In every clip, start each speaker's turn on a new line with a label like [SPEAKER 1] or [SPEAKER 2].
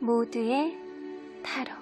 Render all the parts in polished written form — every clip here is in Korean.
[SPEAKER 1] 모두의 타로.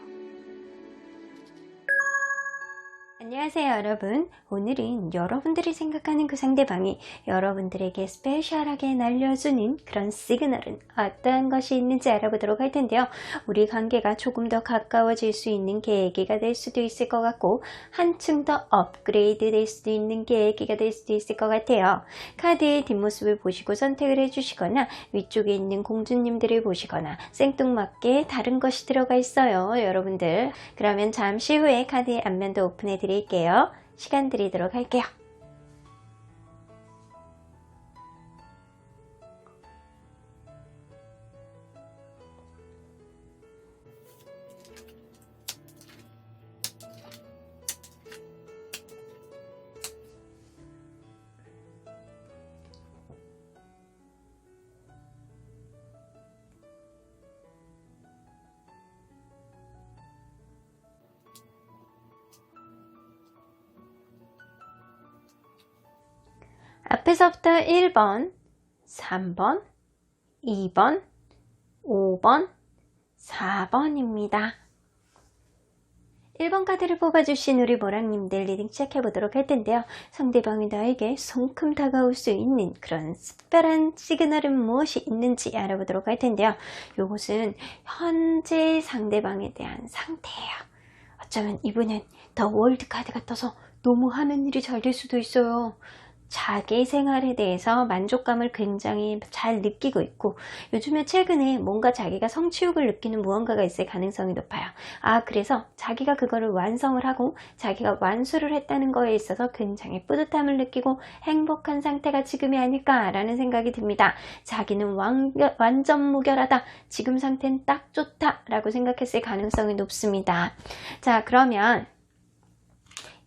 [SPEAKER 1] 안녕하세요 여러분. 오늘은 여러분들이 생각하는 그 상대방이 여러분들에게 스페셜하게 날려주는 그런 시그널은 어떤 것이 있는지 알아보도록 할 텐데요. 우리 관계가 조금 더 가까워질 수 있는 계기가 될 수도 있을 것 같고, 한층 더 업그레이드 될 수도 있는 계기가 될 수도 있을 것 같아요. 카드의 뒷모습을 보시고 선택을 해주시거나, 위쪽에 있는 공주님들을 보시거나, 생뚱맞게 다른 것이 들어가 있어요 여러분들. 그러면 잠시 후에 카드의 앞면도 오픈해 드릴게요. 시간 드리도록 할게요. 앞에서부터 1번, 3번, 2번, 5번, 4번입니다. 1번 카드를 뽑아주신 우리 모랑님들 리딩 시작해보도록 할 텐데요. 상대방이 나에게 성큼 다가올 수 있는 그런 특별한 시그널은 무엇이 있는지 알아보도록 할 텐데요. 이것은 현재 상대방에 대한 상태예요. 어쩌면 이분은 더 월드 카드가 떠서 너무 하는 일이 잘 될 수도 있어요. 자기 생활에 대해서 만족감을 굉장히 잘 느끼고 있고, 요즘에 최근에 뭔가 자기가 성취욕을 느끼는 무언가가 있을 가능성이 높아요. 그래서 자기가 그거를 완성을 하고 자기가 완수를 했다는 거에 있어서 굉장히 뿌듯함을 느끼고 행복한 상태가 지금이 아닐까라는 생각이 듭니다. 자기는 완전 무결하다, 지금 상태는 딱 좋다 라고 생각했을 가능성이 높습니다. 자, 그러면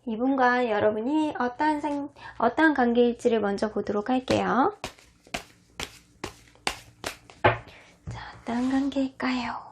[SPEAKER 1] 이분과 여러분이 어떠한 관계일지를 먼저 보도록 할게요. 자, 어떠한 관계일까요?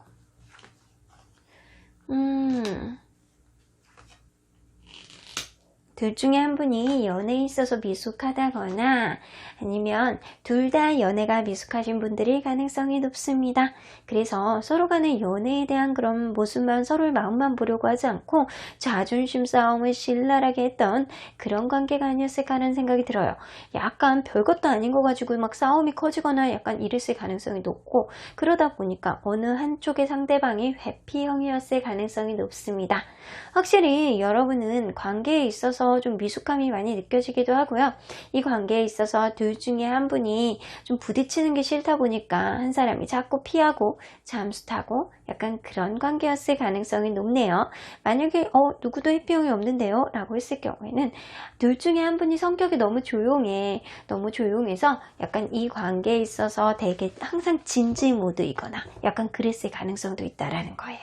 [SPEAKER 1] 둘 중에 한 분이 연애에 있어서 미숙하다거나, 아니면 둘 다 연애가 미숙하신 분들일 가능성이 높습니다. 그래서 서로 간의 연애에 대한 그런 모습만, 서로의 마음만 보려고 하지 않고 자존심 싸움을 신랄하게 했던 그런 관계가 아니었을까 하는 생각이 들어요. 약간 별것도 아닌 거 가지고 막 싸움이 커지거나 약간 이랬을 가능성이 높고, 그러다 보니까 어느 한쪽의 상대방이 회피형이었을 가능성이 높습니다. 확실히 여러분은 관계에 있어서 좀 미숙함이 많이 느껴지기도 하고요. 이 관계에 있어서 둘 중에 한 분이 좀 부딪히는 게 싫다 보니까 한 사람이 자꾸 피하고 잠수 타고 약간 그런 관계였을 가능성이 높네요. 만약에 누구도 해피형이 없는데요 라고 했을 경우에는 둘 중에 한 분이 성격이 너무 조용해서 약간 이 관계에 있어서 되게 항상 진지 모드이거나 약간 그랬을 가능성도 있다라는 거예요.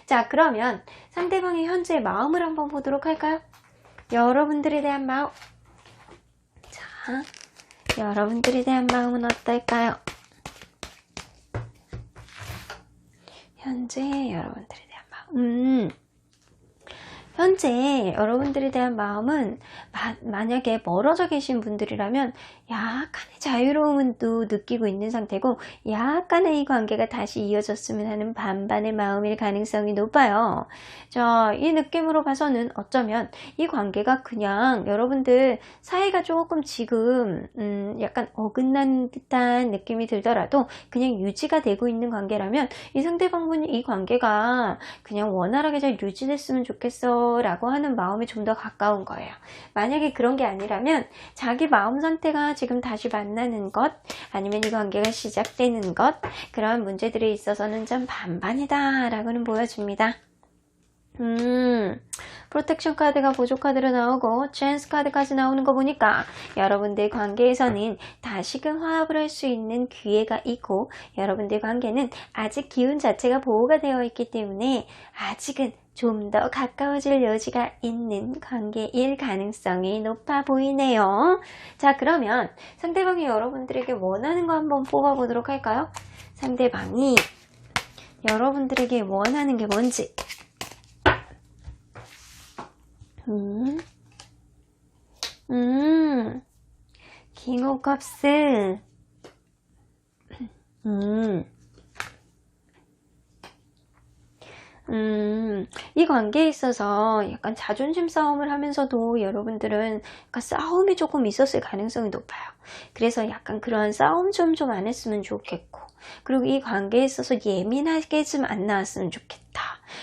[SPEAKER 1] 자, 그러면 상대방의 현재 마음을 한번 보도록 할까요? 여러분들에 대한 마음. 자, 여러분들에 대한 마음은 어떨까요? 현재 여러분들에 대한 마음. 현재 여러분들에 대한 마음은 만약에 멀어져 계신 분들이라면 약간의 자유로움도 느끼고 있는 상태고, 약간의 이 관계가 다시 이어졌으면 하는 반반의 마음일 가능성이 높아요. 자, 이 느낌으로 봐서는 어쩌면 이 관계가 그냥 여러분들 사이가 조금 지금 약간 어긋난 듯한 느낌이 들더라도 그냥 유지가 되고 있는 관계라면, 이 상대방분이 이 관계가 그냥 원활하게 잘 유지됐으면 좋겠어 라고 하는 마음이 좀 더 가까운 거예요. 만약에 그런 게 아니라면 자기 마음 상태가 지금 다시 만나는 것, 아니면 이 관계가 시작되는 것, 그런 문제들에 있어서는 좀 반반이다 라고는 보여줍니다. 프로텍션 카드가 보조 카드로 나오고 찬스 카드까지 나오는 거 보니까 여러분들 관계에서는 다시금 화합을 할 수 있는 기회가 있고, 여러분들 관계는 아직 기운 자체가 보호가 되어 있기 때문에 아직은 좀 더 가까워질 여지가 있는 관계일 가능성이 높아 보이네요. 자, 그러면 상대방이 여러분들에게 원하는 거 한번 뽑아보도록 할까요? 상대방이 여러분들에게 원하는 게 뭔지. 킹 오브 컵스. 이 관계에 있어서 약간 자존심 싸움을 하면서도 여러분들은 약간 싸움이 조금 있었을 가능성이 높아요. 그래서 약간 그러한 싸움 좀 안 했으면 좋겠고, 그리고 이 관계에 있어서 예민하게 좀 안 나왔으면 좋겠다.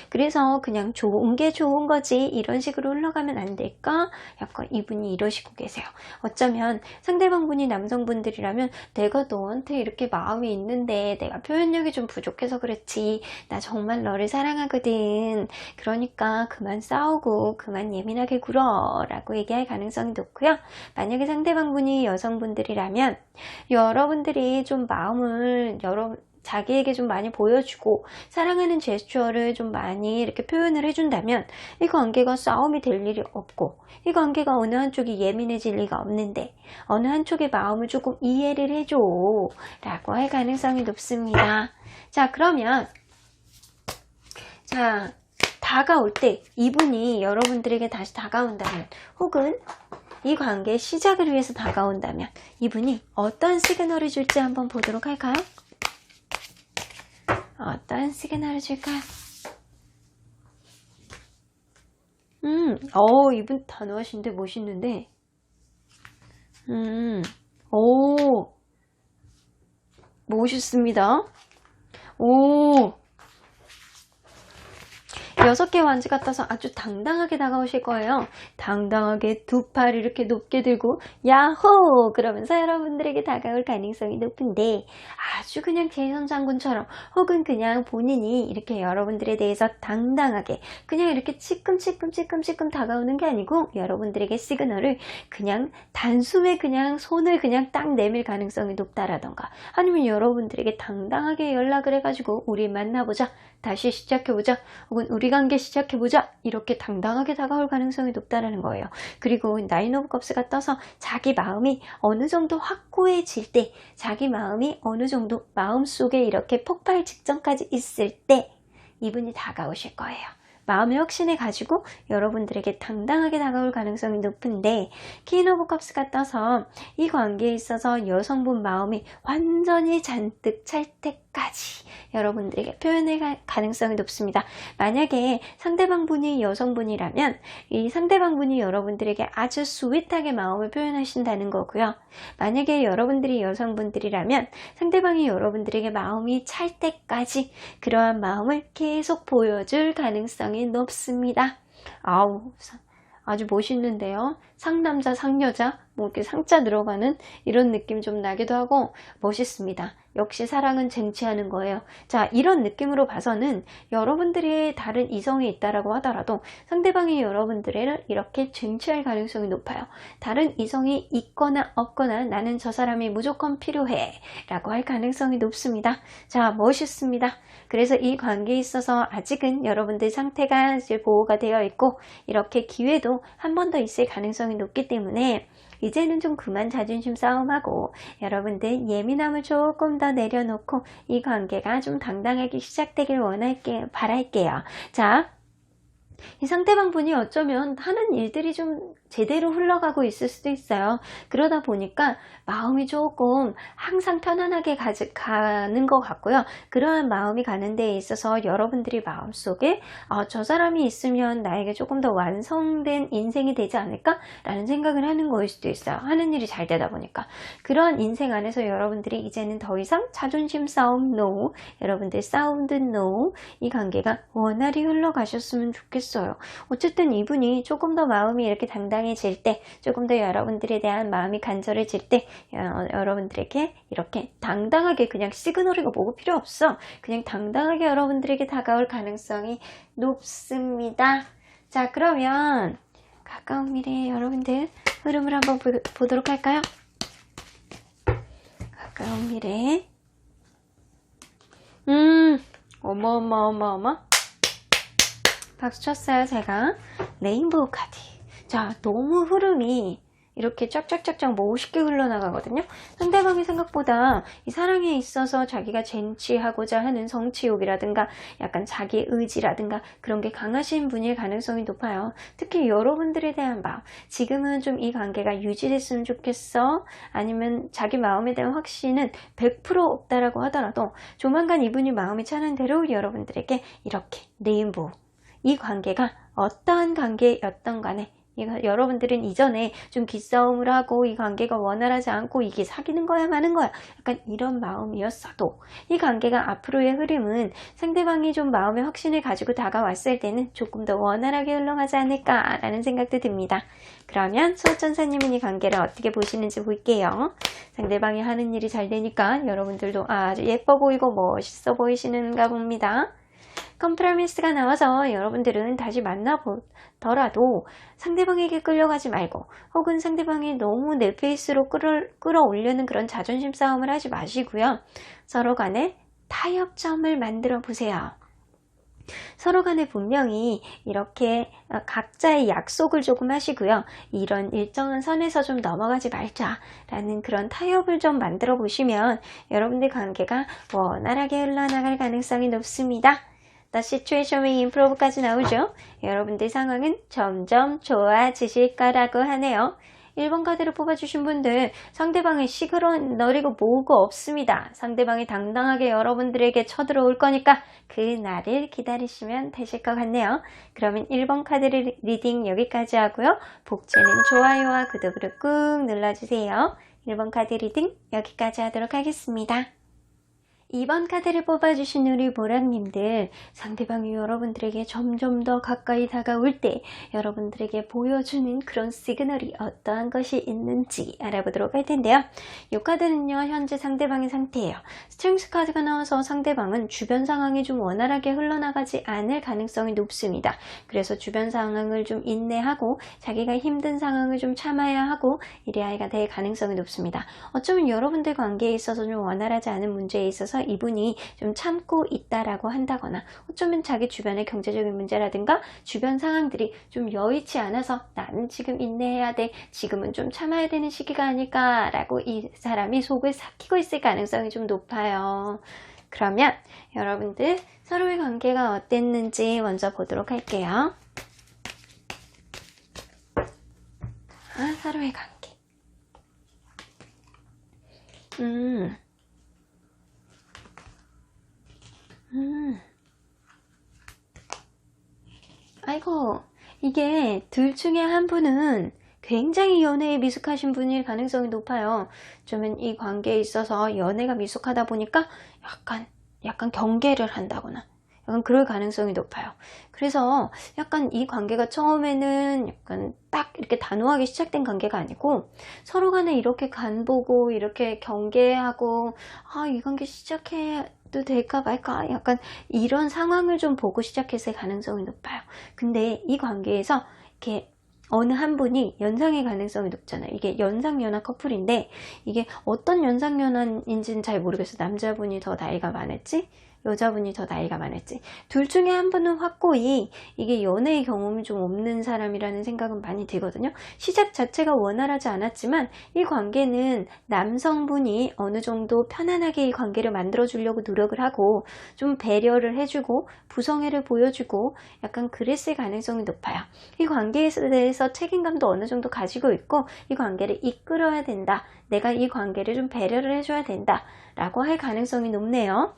[SPEAKER 1] 그래서 그냥 좋은 게 좋은 거지 이런 식으로 흘러가면 안 될까? 약간 이분이 이러시고 계세요. 어쩌면 상대방분이 남성분들이라면 내가 너한테 이렇게 마음이 있는데 내가 표현력이 좀 부족해서 그렇지, 나 정말 너를 사랑하거든, 그러니까 그만 싸우고 그만 예민하게 굴어 라고 얘기할 가능성이 높고요. 만약에 상대방분이 여성분들이라면 여러분들이 좀 마음을 자기에게 좀 많이 보여주고 사랑하는 제스처를 좀 많이 이렇게 표현을 해준다면 이 관계가 싸움이 될 일이 없고, 이 관계가 어느 한쪽이 예민해질 리가 없는데 어느 한쪽의 마음을 조금 이해를 해줘 라고 할 가능성이 높습니다. 자, 그러면 자, 다가올 때 이분이 여러분들에게 다시 다가온다면, 혹은 이 관계의 시작을 위해서 다가온다면 이분이 어떤 시그널을 줄지 한번 보도록 할까요? 어떤 시그널을 줄까요? 이분 단호하신데 멋있는데, 멋있습니다. 6개 완지 같아서 아주 당당하게 다가오실 거예요. 당당하게 두 팔 이렇게 높게 들고 야호 그러면서 여러분들에게 다가올 가능성이 높은데, 아주 그냥 재선 장군처럼, 혹은 그냥 본인이 이렇게 여러분들에 대해서 당당하게 그냥 이렇게 찌끔찌끔 다가오는 게 아니고, 여러분들에게 시그널을 그냥 단숨에 그냥 손을 그냥 딱 내밀 가능성이 높다라던가, 아니면 여러분들에게 당당하게 연락을 해가지고 우리 만나보자, 다시 시작해보자, 혹은 우리 관계 시작해보자, 이렇게 당당하게 다가올 가능성이 높다라는 거예요. 그리고 나인 오브 컵스가 떠서 자기 마음이 어느 정도 확고해질 때, 자기 마음이 어느 정도 마음속에 이렇게 폭발 직전까지 있을 때 이분이 다가오실 거예요. 마음의 확신을 가지고 여러분들에게 당당하게 다가올 가능성이 높은데, 퀸 오브 컵스가 떠서 이 관계에 있어서 여성분 마음이 완전히 잔뜩 찰 때까지 여러분들에게 표현할 가능성이 높습니다. 만약에 상대방분이 여성분이라면 이 상대방분이 여러분들에게 아주 스윗하게 마음을 표현하신다는 거고요. 만약에 여러분들이 여성분들이라면 상대방이 여러분들에게 마음이 찰 때까지 그러한 마음을 계속 보여줄 가능성이 높습니다. 아주 멋있는데요. 상남자, 상여자, 뭐 이렇게 상자 들어가는 이런 느낌 좀 나기도 하고 멋있습니다. 역시 사랑은 쟁취하는 거예요. 자, 이런 느낌으로 봐서는 여러분들이 다른 이성이 있다라고 하더라도 상대방이 여러분들을 이렇게 쟁취할 가능성이 높아요. 다른 이성이 있거나 없거나 나는 저 사람이 무조건 필요해 라고 할 가능성이 높습니다. 자, 멋있습니다. 그래서 이 관계에 있어서 아직은 여러분들 상태가 이제 보호가 되어 있고, 이렇게 기회도 한 번 더 있을 가능성이 높기 때문에 이제는 좀 그만 자존심 싸움하고 여러분들 예민함을 조금 더 내려놓고 이 관계가 좀 당당하게 시작되길 바랄게요. 자, 이 상대방 분이 어쩌면 하는 일들이 좀 제대로 흘러가고 있을 수도 있어요. 그러다 보니까 마음이 조금 항상 편안하게 가는 것 같고요. 그러한 마음이 가는 데에 있어서 여러분들이 마음속에 저 사람이 있으면 나에게 조금 더 완성된 인생이 되지 않을까? 라는 생각을 하는 거일 수도 있어요. 하는 일이 잘 되다 보니까. 그런 인생 안에서 여러분들이 이제는 더 이상 자존심 싸움 NO, 여러분들 싸움도 NO, 이 관계가 원활히 흘러가셨으면 좋겠어요. 어쨌든 이분이 조금 더 마음이 이렇게 당당해질 때, 조금 더 여러분들에 대한 마음이 간절해질 때 여러분들에게 이렇게 당당하게, 그냥 시그널이고 뭐고 필요 없어, 그냥 당당하게 여러분들에게 다가올 가능성이 높습니다. 자, 그러면 가까운 미래에 여러분들 흐름을 한번 보도록 할까요? 가까운 미래. 어머 박수 쳤어요 제가. 레인보우 카드. 자, 너무 흐름이 이렇게 쫙쫙쫙쫙 멋있게 흘러나가거든요. 상대방이 생각보다 이 사랑에 있어서 자기가 쟁취하고자 하는 성취욕이라든가 약간 자기 의지라든가 그런 게 강하신 분일 가능성이 높아요. 특히 여러분들에 대한 마음, 지금은 좀 이 관계가 유지됐으면 좋겠어, 아니면 자기 마음에 대한 확신은 100% 없다라고 하더라도 조만간 이분이 마음이 차는 대로 여러분들에게 이렇게 레인보우, 이 관계가 어떠한 관계였던 간에 여러분들은 이전에 좀 기싸움을 하고 이 관계가 원활하지 않고 이게 사귀는 거야 마는 거야 약간 이런 마음이었어도 이 관계가 앞으로의 흐름은 상대방이 좀 마음의 확신을 가지고 다가왔을 때는 조금 더 원활하게 흘러가지 않을까라는 생각도 듭니다. 그러면 수호천사님은 이 관계를 어떻게 보시는지 볼게요. 상대방이 하는 일이 잘 되니까 여러분들도 아주 예뻐 보이고 멋있어 보이시는가 봅니다. 컴프라미스가 나와서 여러분들은 다시 만나보더라도 상대방에게 끌려가지 말고, 혹은 상대방이 너무 내 페이스로 끌어올려는 그런 자존심 싸움을 하지 마시고요. 서로 간에 타협점을 만들어 보세요. 서로 간에 분명히 이렇게 각자의 약속을 조금 하시고요. 이런 일정한 선에서 좀 넘어가지 말자라는 그런 타협을 좀 만들어 보시면 여러분들 관계가 원활하게 흘러나갈 가능성이 높습니다. The situation will improve까지 나오죠. 여러분들 상황은 점점 좋아지실 거라고 하네요. 1번 카드를 뽑아주신 분들, 상대방의 시그널이고 뭐고 없습니다. 상대방이 당당하게 여러분들에게 쳐들어올 거니까 그 날을 기다리시면 되실 것 같네요. 그러면 1번 카드 리딩 여기까지 하고요. 복제는 좋아요와 구독을 꾹 눌러주세요. 1번 카드 리딩 여기까지 하도록 하겠습니다. 2번 카드를 뽑아주신 우리 보람님들, 상대방이 여러분들에게 점점 더 가까이 다가올 때 여러분들에게 보여주는 그런 시그널이 어떠한 것이 있는지 알아보도록 할 텐데요. 이 카드는요, 현재 상대방의 상태예요. 스트렝스 카드가 나와서 상대방은 주변 상황이 좀 원활하게 흘러나가지 않을 가능성이 높습니다. 그래서 주변 상황을 좀 인내하고 자기가 힘든 상황을 좀 참아야 하고 이래야가 될 가능성이 높습니다. 어쩌면 여러분들 관계에 있어서 좀 원활하지 않은 문제에 있어서 이분이 좀 참고 있다라고 한다거나, 어쩌면 자기 주변의 경제적인 문제라든가 주변 상황들이 좀 여의치 않아서 나는 지금 인내해야 돼, 지금은 좀 참아야 되는 시기가 아닐까라고 이 사람이 속을 삭히고 있을 가능성이 좀 높아요. 그러면 여러분들 서로의 관계가 어땠는지 먼저 보도록 할게요. 서로의 관계. 아이고, 이게 둘 중에 한 분은 굉장히 연애에 미숙하신 분일 가능성이 높아요. 좀 이 관계에 있어서 연애가 미숙하다 보니까 약간 경계를 한다거나 약간 그럴 가능성이 높아요. 그래서 약간 이 관계가 처음에는 약간 딱 이렇게 단호하게 시작된 관계가 아니고 서로 간에 이렇게 간보고 이렇게 경계하고 이 관계 시작해도 될까 말까 약간 이런 상황을 좀 보고 시작했을 가능성이 높아요. 근데 이 관계에서 이렇게 어느 한 분이 연상의 가능성이 높잖아요. 이게 연상연하 커플인데 이게 어떤 연상연하인지는 잘 모르겠어요. 남자분이 더 나이가 많을지 여자분이 더 나이가 많을지, 둘 중에 한 분은 확고히 이게 연애의 경험이 좀 없는 사람이라는 생각은 많이 들거든요. 시작 자체가 원활하지 않았지만 이 관계는 남성분이 어느 정도 편안하게 이 관계를 만들어 주려고 노력을 하고 좀 배려를 해주고 부성애를 보여주고 약간 그랬을 가능성이 높아요. 이 관계에 대해서 책임감도 어느 정도 가지고 있고 이 관계를 이끌어야 된다, 내가 이 관계를 좀 배려를 해줘야 된다 라고 할 가능성이 높네요.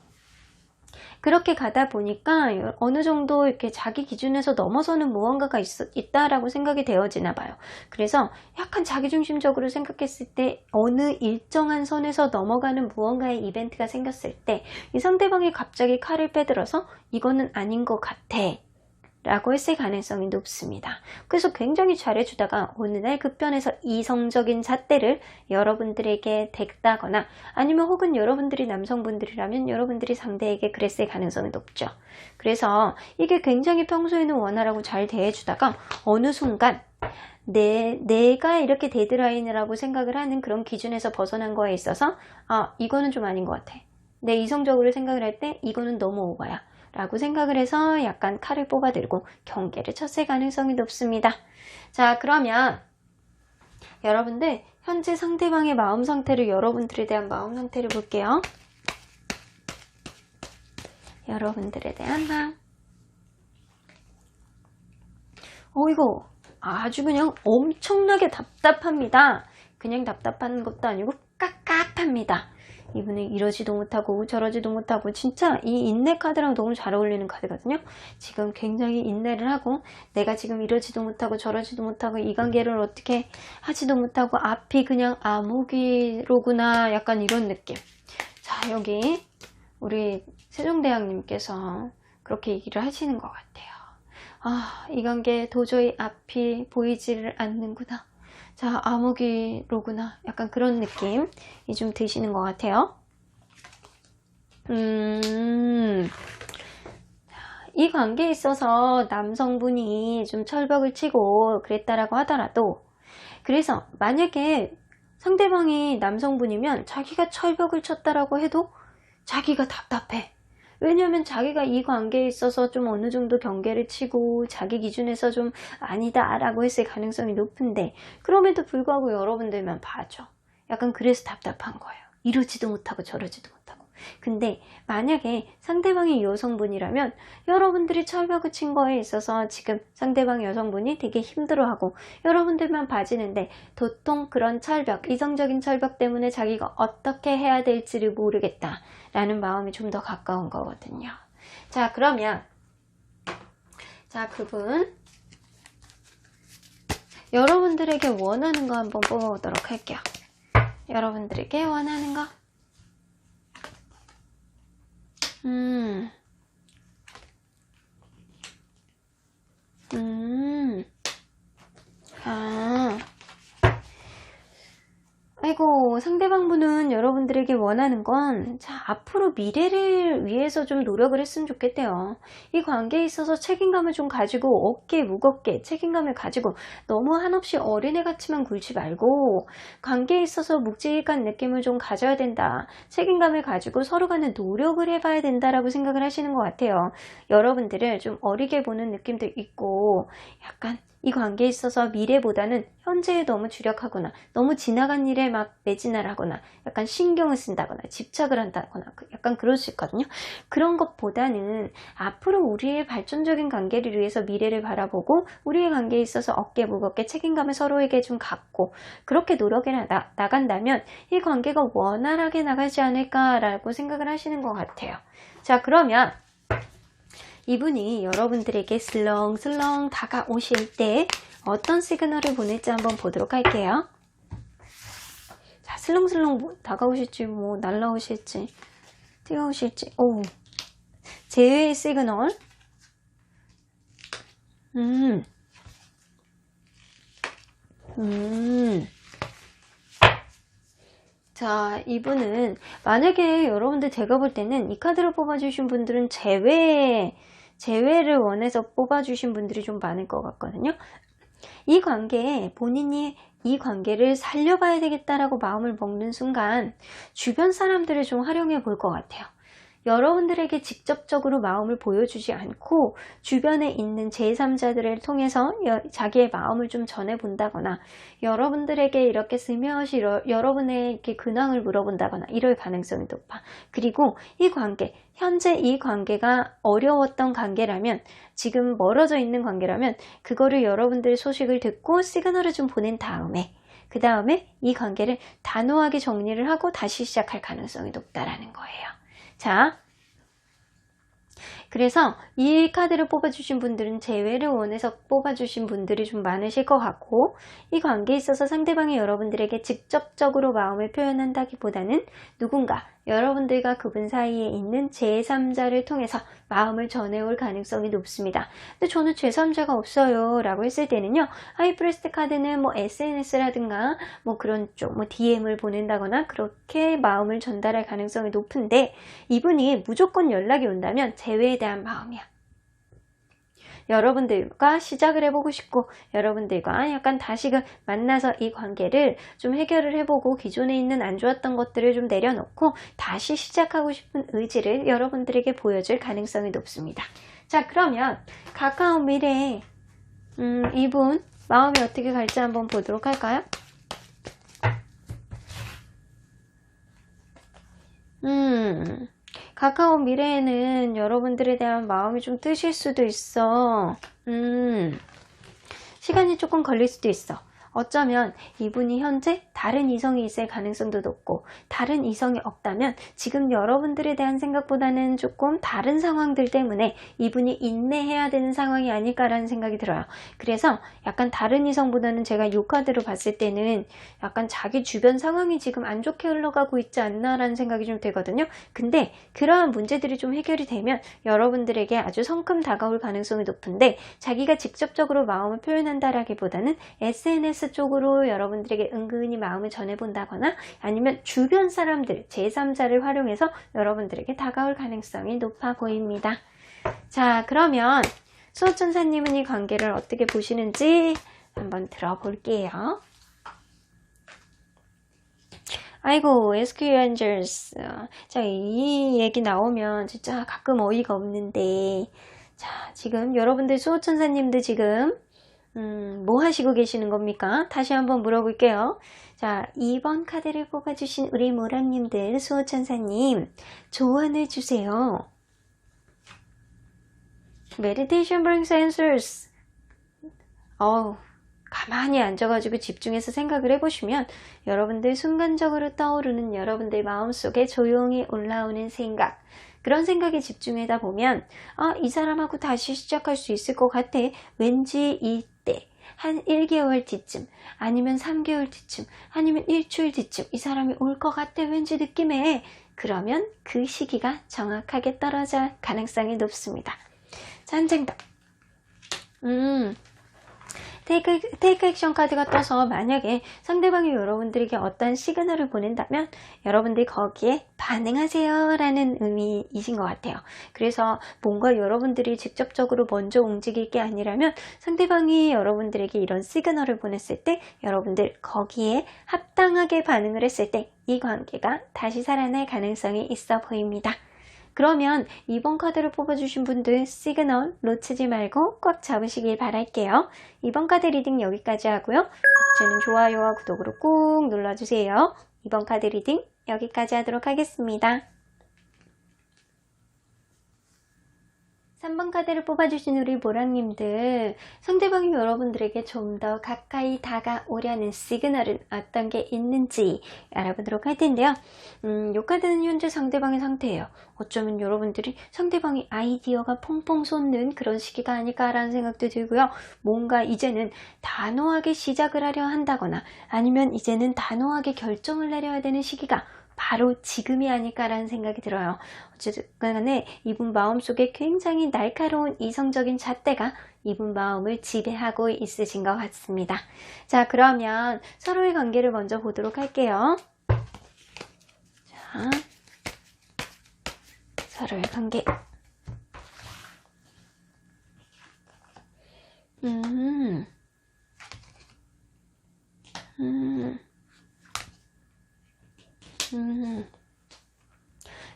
[SPEAKER 1] 그렇게 가다 보니까 어느 정도 이렇게 자기 기준에서 넘어서는 무언가가 있다라고 생각이 되어지나 봐요. 그래서 약간 자기중심적으로 생각했을 때 어느 일정한 선에서 넘어가는 무언가의 이벤트가 생겼을 때 이 상대방이 갑자기 칼을 빼들어서 이거는 아닌 것 같아 라고 했을 가능성이 높습니다. 그래서 굉장히 잘해주다가 어느 날 급변해서 이성적인 잣대를 여러분들에게 댔다거나, 아니면 혹은 여러분들이 남성분들이라면 여러분들이 상대에게 그랬을 가능성이 높죠. 그래서 이게 굉장히 평소에는 원활하고 잘 대해주다가 어느 순간 내가 이렇게 데드라인이라고 생각을 하는 그런 기준에서 벗어난 거에 있어서 이거는 좀 아닌 것 같아, 내 이성적으로 생각을 할 때 이거는 너무 오버야 라고 생각을 해서 약간 칼을 뽑아들고 경계를 쳤을 가능성이 높습니다. 자, 그러면 여러분들 현재 상대방의 마음 상태를, 여러분들에 대한 마음 상태를 볼게요. 여러분들에 대한 마음. 이거 아주 그냥 엄청나게 답답합니다. 그냥 답답한 것도 아니고 깝깝합니다. 이분은 이러지도 못하고 저러지도 못하고, 진짜 이 인내 카드랑 너무 잘 어울리는 카드거든요. 지금 굉장히 인내를 하고, 내가 지금 이러지도 못하고 저러지도 못하고 이 관계를 어떻게 하지도 못하고 앞이 그냥 암흑이로구나, 약간 이런 느낌. 자, 여기 우리 세종대왕님께서 그렇게 얘기를 하시는 것 같아요. 이 관계 도저히 앞이 보이지를 않는구나. 자, 암흑이로구나. 약간 그런 느낌이 좀 드시는 것 같아요. 이 관계에 있어서 남성분이 좀 철벽을 치고 그랬다라고 하더라도, 그래서 만약에 상대방이 남성분이면 자기가 철벽을 쳤다라고 해도 자기가 답답해. 왜냐하면 자기가 이 관계에 있어서 좀 어느 정도 경계를 치고 자기 기준에서 좀 아니다 라고 했을 가능성이 높은데, 그럼에도 불구하고 여러분들만 봐줘. 약간 그래서 답답한 거예요. 이러지도 못하고 저러지도 못하고. 근데 만약에 상대방이 여성분이라면 여러분들이 철벽을 친 거에 있어서 지금 상대방 여성분이 되게 힘들어하고 여러분들만 봐지는데, 도통 그런 철벽, 이성적인 철벽 때문에 자기가 어떻게 해야 될지를 모르겠다 라는 마음이 좀 더 가까운 거거든요. 자, 그러면 자, 그분 여러분들에게 원하는 거 한번 뽑아보도록 할게요. 여러분들에게 원하는 거. 아이고, 상대방분은 여러분들에게 원하는 건, 자, 앞으로 미래를 위해서 좀 노력을 했으면 좋겠대요. 이 관계에 있어서 책임감을 좀 가지고, 어깨 무겁게 책임감을 가지고 너무 한없이 어린애같이만 굴지 말고, 관계에 있어서 묵직한 느낌을 좀 가져야 된다, 책임감을 가지고 서로 간에 노력을 해봐야 된다라고 생각을 하시는 것 같아요. 여러분들을 좀 어리게 보는 느낌도 있고, 약간 이 관계에 있어서 미래보다는 현재에 너무 주력하거나 너무 지나간 일에 막 매진을 하거나 약간 신경을 쓴다거나 집착을 한다거나 약간 그럴 수 있거든요. 그런 것보다는 앞으로 우리의 발전적인 관계를 위해서 미래를 바라보고, 우리의 관계에 있어서 어깨 무겁게 책임감을 서로에게 좀 갖고 그렇게 노력을 나간다면 이 관계가 원활하게 나가지 않을까라고 생각을 하시는 것 같아요. 자, 그러면 이분이 여러분들에게 슬렁슬렁 다가오실 때 어떤 시그널을 보낼지 한번 보도록 할게요. 자, 슬렁슬렁 다가오실지, 뭐 날라오실지, 뛰어오실지. 오, 제외의 시그널. 자, 이분은 만약에 여러분들, 제가 볼 때는 이 카드를 뽑아주신 분들은 재회를 원해서 뽑아주신 분들이 좀 많을 것 같거든요. 이 관계에 본인이 이 관계를 살려봐야 되겠다라고 마음을 먹는 순간 주변 사람들을 좀 활용해 볼 것 같아요. 여러분들에게 직접적으로 마음을 보여주지 않고 주변에 있는 제3자들을 통해서 자기의 마음을 좀 전해본다거나, 여러분들에게 이렇게 슬며시 여러분에게 근황을 물어본다거나 이럴 가능성이 높아. 그리고 이 관계, 현재 이 관계가 어려웠던 관계라면, 지금 멀어져 있는 관계라면 그거를 여러분들의 소식을 듣고 시그널을 좀 보낸 다음에, 그 다음에 이 관계를 단호하게 정리를 하고 다시 시작할 가능성이 높다라는 거예요. 자, 그래서 이 카드를 뽑아주신 분들은 재회를 원해서 뽑아주신 분들이 좀 많으실 것 같고, 이 관계에 있어서 상대방이 여러분들에게 직접적으로 마음을 표현한다기보다는 누군가 여러분들과 그분 사이에 있는 제3자를 통해서 마음을 전해올 가능성이 높습니다. 근데 저는 제3자가 없어요 라고 했을 때는요, 하이프리스트 카드는 뭐 SNS라든가 뭐 그런 쪽, 뭐 DM을 보낸다거나 그렇게 마음을 전달할 가능성이 높은데, 이분이 무조건 연락이 온다면 재회에 대한 마음이야. 여러분들과 시작을 해보고 싶고, 여러분들과 약간 다시금 만나서 이 관계를 좀 해결을 해보고, 기존에 있는 안 좋았던 것들을 좀 내려놓고 다시 시작하고 싶은 의지를 여러분들에게 보여줄 가능성이 높습니다. 자, 그러면 가까운 미래에 이분 마음이 어떻게 갈지 한번 보도록 할까요? 가까운 미래에는 여러분들에 대한 마음이 좀 뜨실 수도 있어. 시간이 조금 걸릴 수도 있어. 어쩌면 이분이 현재 다른 이성이 있을 가능성도 높고, 다른 이성이 없다면 지금 여러분들에 대한 생각보다는 조금 다른 상황들 때문에 이분이 인내해야 되는 상황이 아닐까라는 생각이 들어요. 그래서 약간 다른 이성보다는 제가 이 카드로 봤을 때는 약간 자기 주변 상황이 지금 안 좋게 흘러가고 있지 않나라는 생각이 좀 들거든요. 근데 그러한 문제들이 좀 해결이 되면 여러분들에게 아주 성큼 다가올 가능성이 높은데, 자기가 직접적으로 마음을 표현한다라기보다는 SNS 쪽으로 여러분들에게 은근히 마음을 전해본다거나 아니면 주변 사람들, 제3자를 활용해서 여러분들에게 다가올 가능성이 높아 보입니다. 자, 그러면 수호천사님은 이 관계를 어떻게 보시는지 한번 들어볼게요. 아이고, SQ Angels. 자, 이 얘기 나오면 진짜 가끔 어이가 없는데, 자, 지금 여러분들 수호천사님들 지금 뭐 하시고 계시는 겁니까? 다시 한번 물어볼게요. 자, 2번 카드를 뽑아주신 우리 모라님들, 수호천사님, 조언해 주세요. Meditation brings answers. 가만히 앉아가지고 집중해서 생각을 해보시면 여러분들 순간적으로 떠오르는 여러분들 마음속에 조용히 올라오는 생각, 그런 생각에 집중하다 보면 이 사람하고 다시 시작할 수 있을 것 같아. 왠지 이때 한 1개월 뒤쯤 아니면 3개월 뒤쯤 아니면 일주일 뒤쯤 이 사람이 올 것 같아. 왠지 느낌에. 그러면 그 시기가 정확하게 떨어질 가능성이 높습니다. 자, 한정답. 테이크 액션 카드가 떠서 만약에 상대방이 여러분들에게 어떤 시그널을 보낸다면 여러분들이 거기에 반응하세요 라는 의미이신 것 같아요. 그래서 뭔가 여러분들이 직접적으로 먼저 움직일 게 아니라면 상대방이 여러분들에게 이런 시그널을 보냈을 때 여러분들 거기에 합당하게 반응을 했을 때 이 관계가 다시 살아날 가능성이 있어 보입니다. 그러면 2번 카드를 뽑아주신 분들 시그널 놓치지 말고 꽉 잡으시길 바랄게요. 2번 카드 리딩 여기까지 하고요. 저는 좋아요와 구독으로 꾹 눌러주세요. 2번 카드 리딩 여기까지 하도록 하겠습니다. 3번 카드를 뽑아주신 우리 모랑님들, 상대방이 여러분들에게 좀 더 가까이 다가오려는 시그널은 어떤 게 있는지 알아보도록 할 텐데요. 이 카드는 현재 상대방의 상태예요. 어쩌면 여러분들이 상대방이 아이디어가 펑펑 솟는 그런 시기가 아닐까라는 생각도 들고요. 뭔가 이제는 단호하게 시작을 하려 한다거나 아니면 이제는 단호하게 결정을 내려야 되는 시기가 바로 지금이 아닐까라는 생각이 들어요. 어쨌든 간에 이분 마음속에 굉장히 날카로운 이성적인 잣대가 이분 마음을 지배하고 있으신 것 같습니다. 자, 그러면 서로의 관계를 먼저 보도록 할게요. 자, 서로의 관계.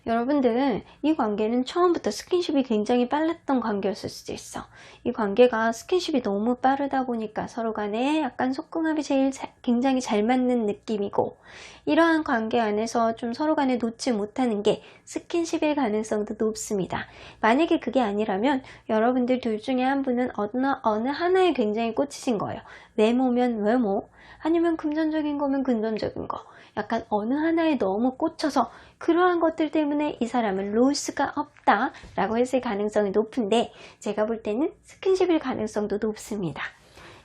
[SPEAKER 1] 여러분들 이 관계는 처음부터 스킨십이 굉장히 빨랐던 관계였을 수도 있어. 이 관계가 스킨십이 너무 빠르다 보니까 서로 간에 약간 속궁합이 굉장히 잘 맞는 느낌이고, 이러한 관계 안에서 좀 서로 간에 놓지 못하는 게 스킨십일 가능성도 높습니다. 만약에 그게 아니라면 여러분들 둘 중에 한 분은 어느 하나에 굉장히 꽂히신 거예요. 외모면 외모, 아니면 금전적인 거면 금전적인 거, 약간 어느 하나에 너무 꽂혀서 그러한 것들 때문에 이 사람은 놓을 수가 없다 라고 했을 가능성이 높은데, 제가 볼 때는 스킨십일 가능성도 높습니다.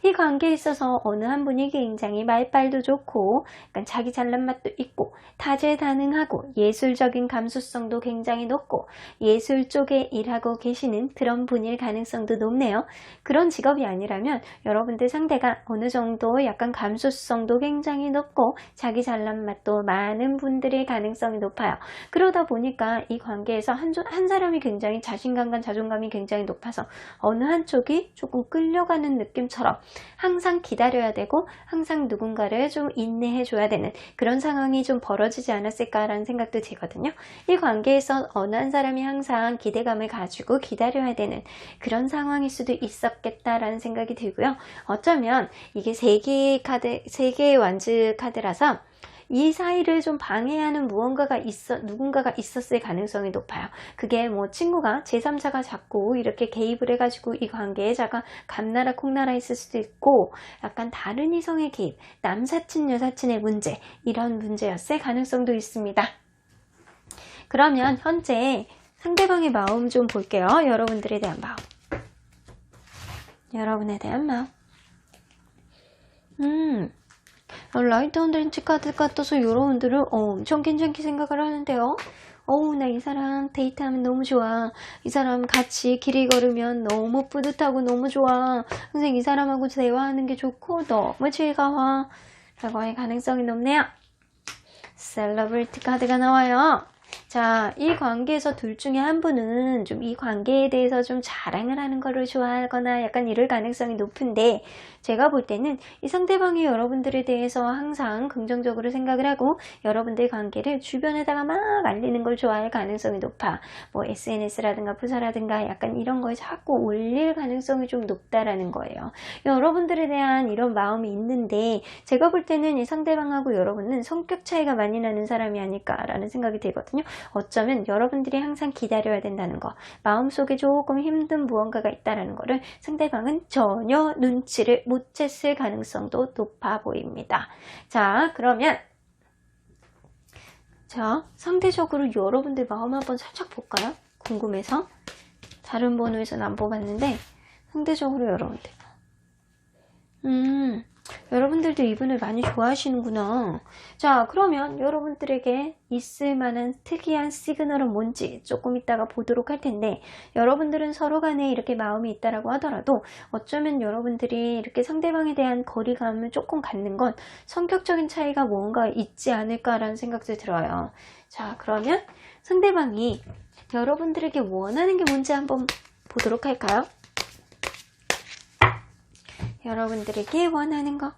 [SPEAKER 1] 이 관계에 있어서 어느 한 분이 굉장히 말빨도 좋고 약간 자기 잘난 맛도 있고 다재다능하고 예술적인 감수성도 굉장히 높고 예술 쪽에 일하고 계시는 그런 분일 가능성도 높네요. 그런 직업이 아니라면 여러분들 상대가 어느 정도 약간 감수성도 굉장히 높고 자기 잘난 맛도 많은 분들일 가능성이 높아요. 그러다 보니까 이 관계에서 한 사람이 굉장히 자신감과 자존감이 굉장히 높아서 어느 한쪽이 조금 끌려가는 느낌처럼 항상 기다려야 되고 항상 누군가를 좀 인내해 줘야 되는 그런 상황이 좀 벌어지지 않았을까라는 생각도 들거든요. 이 관계에서 어느 한 사람이 항상 기대감을 가지고 기다려야 되는 그런 상황일 수도 있었겠다라는 생각이 들고요. 어쩌면 이게 세 개의 완즈 카드라서 이 사이를 좀 방해하는 누군가가 있었을 가능성이 높아요. 그게 뭐 친구가 제3자가 자꾸 이렇게 개입을 해가지고 이 관계에 감나라 콩나라 있을 수도 있고, 약간 다른 이성의 개입, 남사친 여사친의 문제, 이런 문제였을 가능성도 있습니다. 그러면 현재 상대방의 마음 좀 볼게요. 여러분들에 대한 마음. 여러분에 대한 마음. 라이트 언더렌치 카드가 떠서 여러분들은 엄청 괜찮게 생각을 하는데요. 나 이 사람 데이트하면 너무 좋아. 이 사람 같이 길을 걸으면 너무 뿌듯하고 너무 좋아. 항상 이 사람하고 대화하는 게 좋고 너무 즐거워. 라고 할 가능성이 높네요. 셀러브리티 카드가 나와요. 자, 이 관계에서 둘 중에 한 분은 좀 이 관계에 대해서 좀 자랑을 하는 거를 좋아하거나 약간 이럴 가능성이 높은데, 제가 볼 때는 이 상대방이 여러분들에 대해서 항상 긍정적으로 생각을 하고 여러분들 관계를 주변에다가 막 알리는 걸 좋아할 가능성이 높아. 뭐 SNS라든가 부사라든가 약간 이런 거에 자꾸 올릴 가능성이 좀 높다라는 거예요. 여러분들에 대한 이런 마음이 있는데, 제가 볼 때는 이 상대방하고 여러분은 성격 차이가 많이 나는 사람이 아닐까라는 생각이 들거든요. 어쩌면 여러분들이 항상 기다려야 된다는 거, 마음속에 조금 힘든 무언가가 있다는 거를 상대방은 전혀 눈치를 못 챘을 가능성도 높아 보입니다. 자, 그러면 상대적으로 여러분들 마음 한번 살짝 볼까요? 궁금해서. 다른 번호에서는 안 뽑았는데 상대적으로 여러분들 여러분들도 이분을 많이 좋아하시는구나. 자, 그러면 여러분들에게 있을 만한 특이한 시그널은 뭔지 조금 이따가 보도록 할 텐데, 여러분들은 서로 간에 이렇게 마음이 있다라고 하더라도 어쩌면 여러분들이 이렇게 상대방에 대한 거리감을 조금 갖는 건 성격적인 차이가 뭔가 있지 않을까라는 생각도 들어요. 자, 그러면 상대방이 여러분들에게 원하는 게 뭔지 한번 보도록 할까요? 여러분들에게 원하는 거.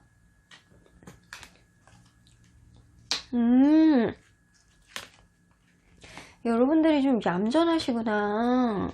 [SPEAKER 1] 여러분들이 좀 얌전하시구나.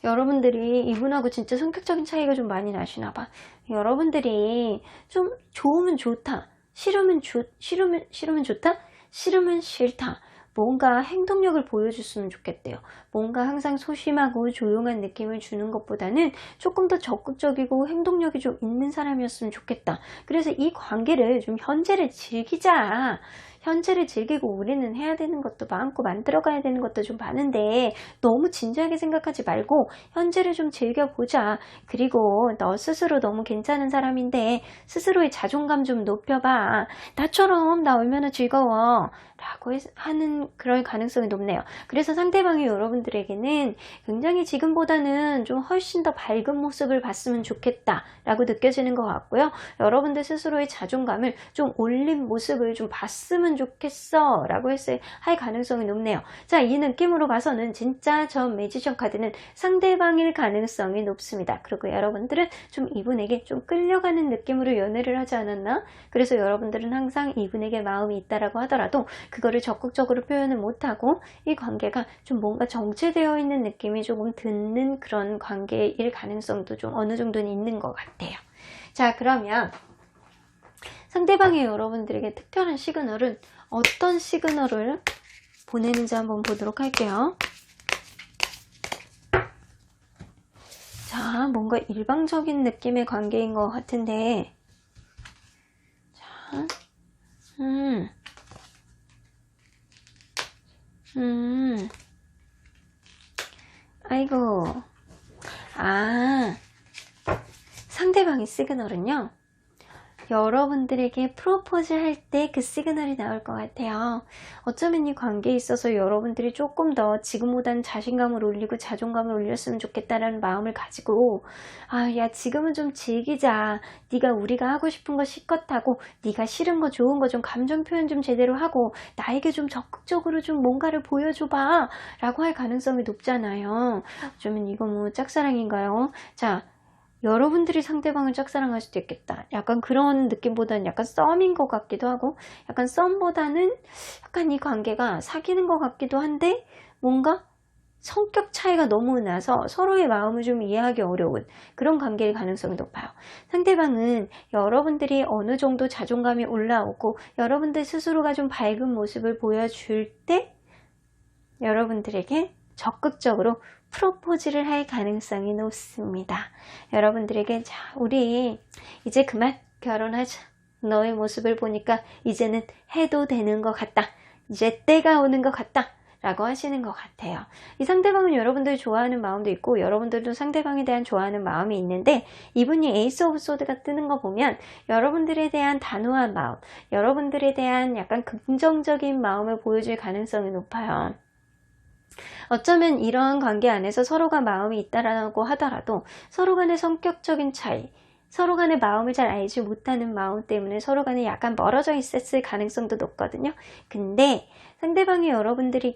[SPEAKER 1] 여러분들이 이분하고 진짜 성격적인 차이가 좀 많이 나시나봐. 여러분들이 좀 좋으면 좋다, 싫으면 좋다, 싫으면 싫다, 뭔가 행동력을 보여줬으면 좋겠대요. 뭔가 항상 소심하고 조용한 느낌을 주는 것보다는 조금 더 적극적이고 행동력이 좀 있는 사람이었으면 좋겠다. 그래서 이 관계를 좀 현재를 즐기자. 현재를 즐기고 우리는 해야 되는 것도 많고 만들어가야 되는 것도 좀 많은데 너무 진지하게 생각하지 말고 현재를 좀 즐겨보자. 그리고 너 스스로 너무 괜찮은 사람인데 스스로의 자존감 좀 높여봐. 나처럼 나 얼마나 즐거워 라고 하는 그럴 가능성이 높네요. 그래서 상대방이 여러분들에게는 굉장히 지금보다는 좀 훨씬 더 밝은 모습을 봤으면 좋겠다 라고 느껴지는 것 같고요. 여러분들 스스로의 자존감을 좀 올린 모습을 좀 봤으면 좋겠어 라고 할 가능성이 높네요. 자, 이 느낌으로 봐서는 진짜 저 매지션 카드는 상대방일 가능성이 높습니다. 그리고 여러분들은 좀 이분에게 좀 끌려가는 느낌으로 연애를 하지 않았나? 그래서 여러분들은 항상 이분에게 마음이 있다라고 하더라도 그거를 적극적으로 표현을 못하고 이 관계가 좀 뭔가 정체되어 있는 느낌이 조금 드는 그런 관계일 가능성도 좀 어느 정도는 있는 것 같아요. 자, 그러면 상대방이 여러분들에게 특별한 시그널은 어떤 시그널을 보내는지 한번 보도록 할게요. 자, 뭔가 일방적인 느낌의 관계인 것 같은데, 자, 아이고, 상대방의 시그널은요, 여러분들에게 프로포즈 할 때 그 시그널이 나올 것 같아요. 어쩌면 이 관계에 있어서 여러분들이 조금 더 지금보다는 자신감을 올리고 자존감을 올렸으면 좋겠다라는 마음을 가지고, 야, 지금은 좀 즐기자. 네가 우리가 하고 싶은 거 실컷 하고 네가 싫은 거 좋은 거 좀 감정 표현 좀 제대로 하고 나에게 좀 적극적으로 좀 뭔가를 보여줘봐 라고 할 가능성이 높잖아요. 어쩌면 이거 뭐 짝사랑인가요? 자, 여러분들이 상대방을 짝사랑할 수도 있겠다. 약간 그런 느낌보다는 약간 썸인 것 같기도 하고, 약간 썸보다는 약간 이 관계가 사귀는 것 같기도 한데 뭔가 성격 차이가 너무 나서 서로의 마음을 좀 이해하기 어려운 그런 관계일 가능성이 높아요. 상대방은 여러분들이 어느 정도 자존감이 올라오고 여러분들 스스로가 좀 밝은 모습을 보여줄 때 여러분들에게 적극적으로 프로포즈를 할 가능성이 높습니다. 여러분들에게 자, 우리 이제 그만 결혼하자. 너의 모습을 보니까 이제는 해도 되는 것 같다. 이제 때가 오는 것 같다. 라고 하시는 것 같아요. 이 상대방은 여러분들이 좋아하는 마음도 있고 여러분들도 상대방에 대한 좋아하는 마음이 있는데 이분이 에이스 오브 소드가 뜨는 거 보면 여러분들에 대한 단호한 마음, 여러분들에 대한 약간 긍정적인 마음을 보여줄 가능성이 높아요. 어쩌면 이러한 관계 안에서 서로가 마음이 있다라고 하더라도 서로 간의 성격적인 차이, 서로 간의 마음을 잘 알지 못하는 마음 때문에 서로 간에 약간 멀어져 있었을 가능성도 높거든요. 근데 상대방이 여러분들이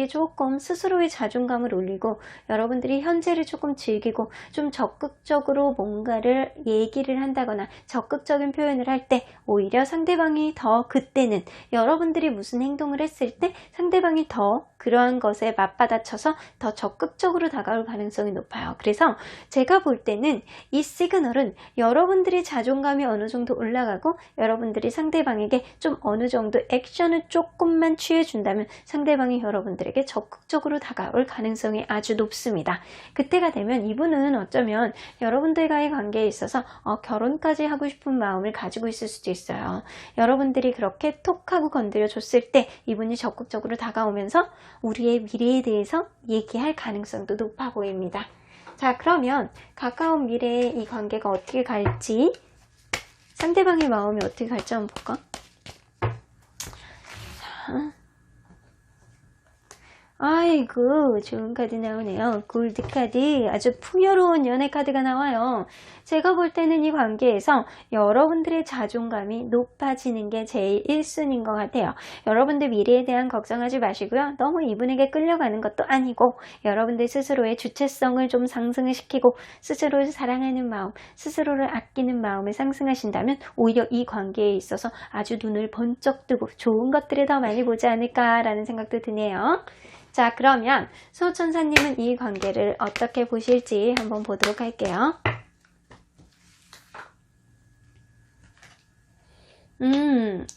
[SPEAKER 1] 조금 스스로의 자존감을 올리고 여러분들이 현재를 조금 즐기고 좀 적극적으로 뭔가를 얘기를 한다거나 적극적인 표현을 할 때 오히려 상대방이 더 그때는 여러분들이 무슨 행동을 했을 때 상대방이 더 그러한 것에 맞받아쳐서 더 적극적으로 다가올 가능성이 높아요. 그래서 제가 볼 때는 이 시그널은 여러분들의 자존감이 어느 정도 올라가고 여러분들이 상대방에게 좀 어느 정도 액션을 조금만 취해준다면 상대방이 여러분들에게 적극적으로 다가올 가능성이 아주 높습니다. 그때가 되면 이분은 어쩌면 여러분들과의 관계에 있어서 결혼까지 하고 싶은 마음을 가지고 있을 수도 있어요. 여러분들이 그렇게 톡 하고 건드려 줬을 때 이분이 적극적으로 다가오면서 우리의 미래에 대해서 얘기할 가능성도 높아 보입니다. 자, 그러면 가까운 미래에 이 관계가 어떻게 갈지, 상대방의 마음이 어떻게 갈지 한번 볼까? 자, 아이고 좋은 카드 나오네요. 골드 카드, 아주 풍요로운 연애 카드가 나와요. 제가 볼 때는 이 관계에서 여러분들의 자존감이 높아지는 게 제일 1순위인 것 같아요. 여러분들 미래에 대한 걱정하지 마시고요. 너무 이분에게 끌려가는 것도 아니고 여러분들 스스로의 주체성을 좀 상승을 시키고 스스로를 사랑하는 마음, 스스로를 아끼는 마음을 상승하신다면 오히려 이 관계에 있어서 아주 눈을 번쩍 뜨고 좋은 것들을 더 많이 보지 않을까라는 생각도 드네요. 자, 그러면 수호천사님은 이 관계를 어떻게 보실지 한번 보도록 할게요.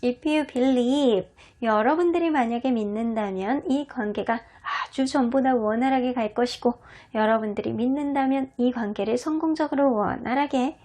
[SPEAKER 1] If you believe, 여러분들이 만약에 믿는다면 이 관계가 아주 전보다 원활하게 갈 것이고 여러분들이 믿는다면 이 관계를 성공적으로 원활하게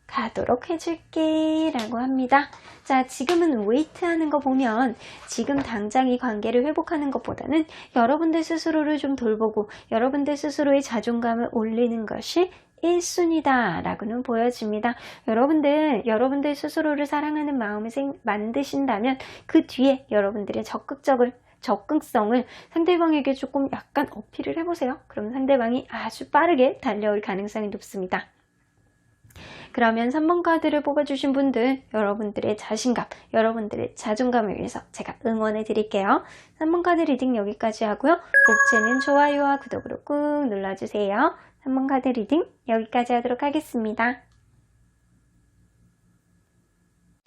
[SPEAKER 1] 가도록 해줄게 라고 합니다. 자, 지금은 웨이트 하는 거 보면 지금 당장 이 관계를 회복하는 것보다는 여러분들 스스로를 좀 돌보고 여러분들 스스로의 자존감을 올리는 것이 1순위다 라고는 보여집니다. 여러분들 스스로를 사랑하는 마음을 만드신다면 그 뒤에 여러분들의 적극성을 상대방에게 조금 약간 어필을 해보세요. 그럼 상대방이 아주 빠르게 달려올 가능성이 높습니다. 그러면 3번 카드를 뽑아주신 분들, 여러분들의 자신감, 여러분들의 자존감을 위해서 제가 응원해 드릴게요. 3번 카드 리딩 여기까지 하고요. 복채는 좋아요와 구독으로 꾹 눌러주세요. 3번 카드 리딩 여기까지 하도록 하겠습니다.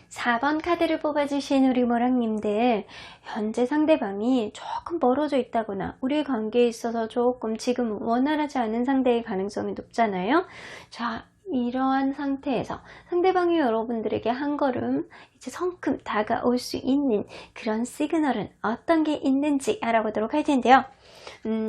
[SPEAKER 1] 4번 카드를 뽑아주신 우리 모랑님들, 현재 상대방이 조금 멀어져 있다거나 우리의 관계에 있어서 조금 지금 원활하지 않은 상대의 가능성이 높잖아요. 자, 이러한 상태에서 상대방이 여러분들에게 한 걸음 이제 성큼 다가올 수 있는 그런 시그널은 어떤 게 있는지 알아보도록 할 텐데요.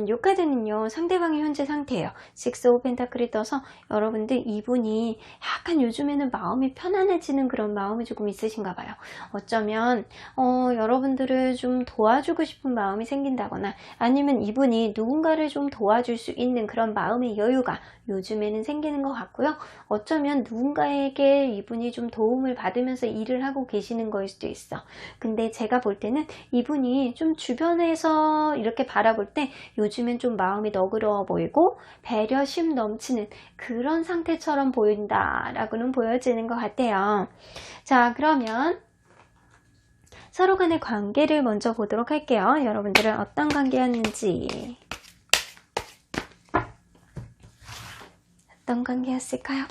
[SPEAKER 1] 요 카드는요, 상대방의 현재 상태예요. 6 오브 펜타클이 떠서 여러분들 이분이 약간 요즘에는 마음이 편안해지는 그런 마음이 조금 있으신가 봐요. 어쩌면 여러분들을 좀 도와주고 싶은 마음이 생긴다거나 아니면 이분이 누군가를 좀 도와줄 수 있는 그런 마음의 여유가 요즘에는 생기는 것 같고요. 어쩌면 누군가에게 이분이 좀 도움을 받으면서 일을 하고 계시는 거일 수도 있어. 근데 제가 볼 때는 이분이 좀 주변에서 이렇게 바라볼 때 요즘엔 좀 마음이 너그러워 보이고 배려심 넘치는 그런 상태처럼 보인다 라고는 보여지는 것 같아요. 자, 그러면 서로 간의 관계를 먼저 보도록 할게요. 여러분들은 어떤 관계였는지, 어떤 관계였을까요?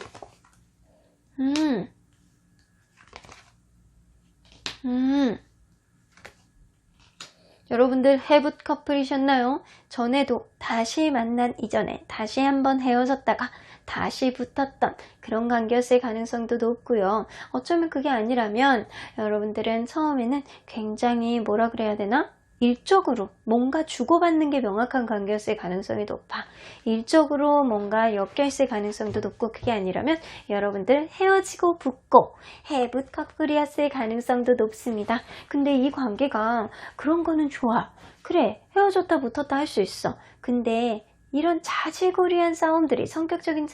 [SPEAKER 1] 여러분들 해붓 커플이셨나요? 전에도 다시 만난 이전에 다시 한번 헤어졌다가 다시 붙었던 그런 관계였을 가능성도 높고요. 어쩌면 그게 아니라면 여러분들은 처음에는 굉장히 뭐라 그래야 되나? 일적으로 뭔가 주고받는 게 명확한 관계였을 가능성이 높아. 일적으로 뭔가 엮여있을 가능성도 높고, 그게 아니라면 여러분들 헤어지고 붙고 해붓 커플이었을 가능성도 높습니다. 근데 이 관계가 그런 거는 좋아. 그래, 헤어졌다 붙었다 할 수 있어. 근데 이런 자질구레한 싸움들이 성격적인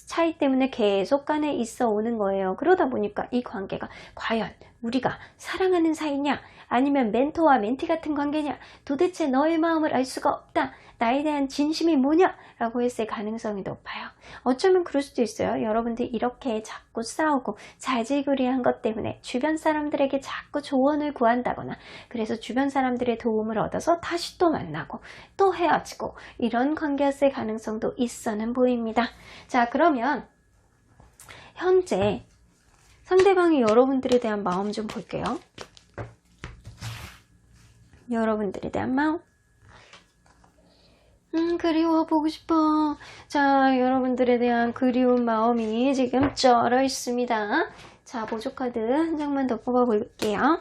[SPEAKER 1] 차이 때문에 계속 간에 있어 오는 거예요. 그러다 보니까 이 관계가 과연 우리가 사랑하는 사이냐, 아니면 멘토와 멘티 같은 관계냐, 도대체 너의 마음을 알 수가 없다, 나에 대한 진심이 뭐냐 라고 했을 가능성이 높아요. 어쩌면 그럴 수도 있어요. 여러분들 이렇게 자꾸 싸우고 자질구레한 것 때문에 주변 사람들에게 자꾸 조언을 구한다거나, 그래서 주변 사람들의 도움을 얻어서 다시 또 만나고 또 헤어지고 이런 관계였을 가능성도 있어는 보입니다. 자, 그러면 현재 상대방이 여러분들에 대한 마음 좀 볼게요. 여러분들에 대한 마음. 그리워, 보고 싶어. 자, 여러분들에 대한 그리운 마음이 지금 쩔어 있습니다. 자, 보조 카드 한 장만 더 뽑아 볼게요.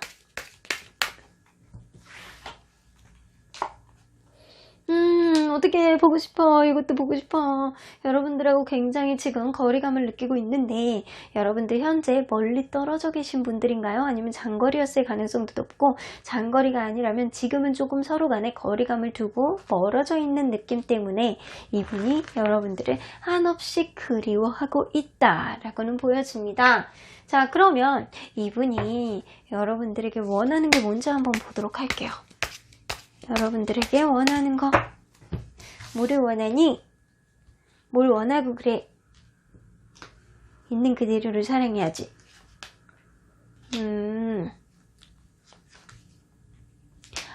[SPEAKER 1] 어떻게 보고 싶어. 이것도 보고 싶어. 여러분들하고 굉장히 지금 거리감을 느끼고 있는데, 여러분들 현재 멀리 떨어져 계신 분들인가요? 아니면 장거리였을 가능성도 높고, 장거리가 아니라면 지금은 조금 서로 간에 거리감을 두고 멀어져 있는 느낌 때문에 이분이 여러분들을 한없이 그리워하고 있다라고는 보여집니다. 자, 그러면 이분이 여러분들에게 원하는 게 뭔지 한번 보도록 할게요. 여러분들에게 원하는 거, 뭐를 원하니? 뭘 원하고 그래? 있는 그대로를 사랑해야지.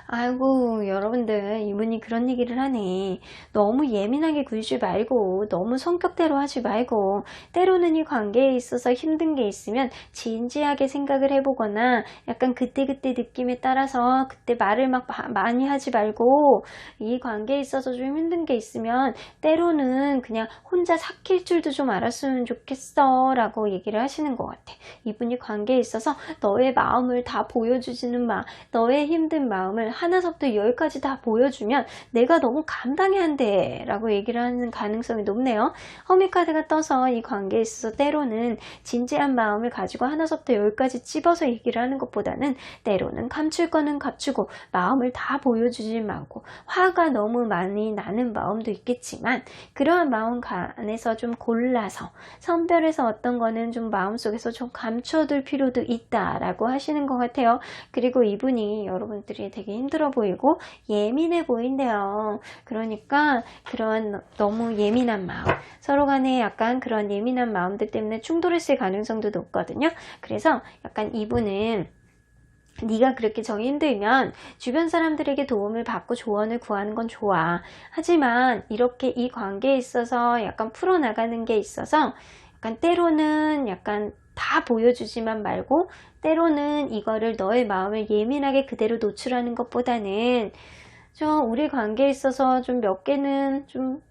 [SPEAKER 1] 아이고, 여러분들 이분이 그런 얘기를 하네. 너무 예민하게 굴지 말고, 너무 성격대로 하지 말고, 때로는 이 관계에 있어서 힘든 게 있으면 진지하게 생각을 해보거나, 약간 그때그때 느낌에 따라서 그때 말을 막 많이 하지 말고, 이 관계에 있어서 좀 힘든 게 있으면 때로는 그냥 혼자 삭힐 줄도 좀 알았으면 좋겠어 라고 얘기를 하시는 것 같아. 이분이 관계에 있어서 너의 마음을 다 보여주지는 마. 너의 힘든 마음을 하나서부터 열까지 다 보여주면 내가 너무 감당해야 한대 라고 얘기를 하는 가능성이 높네요. 허미카드가 떠서 이 관계에 있어서 때로는 진지한 마음을 가지고 하나서부터 열까지 찝어서 얘기를 하는 것보다는 때로는 감출 거는 감추고 마음을 다 보여주지 말고, 화가 너무 많이 나는 마음도 있겠지만 그러한 마음 안에서 좀 골라서 선별해서 어떤 거는 좀 마음속에서 좀 감춰둘 필요도 있다라고 하시는 것 같아요. 그리고 이분이 여러분들이 되게 힘들어 보이고 예민해 보인대요. 그러니까 그런 너무 예민한 마음, 서로 간에 약간 그런 예민한 마음들 때문에 충돌했을 가능성도 높거든요. 그래서 약간 이분은 네가 그렇게 정이 힘들면 주변 사람들에게 도움을 받고 조언을 구하는 건 좋아. 하지만 이렇게 이 관계에 있어서 약간 풀어나가는 게 있어서 약간 때로는 약간 다 보여주지만 말고, 때로는 이거를 너의 마음을 예민하게 그대로 노출하는 것보다는 좀 우리 관계에 있어서 좀 몇 개는 좀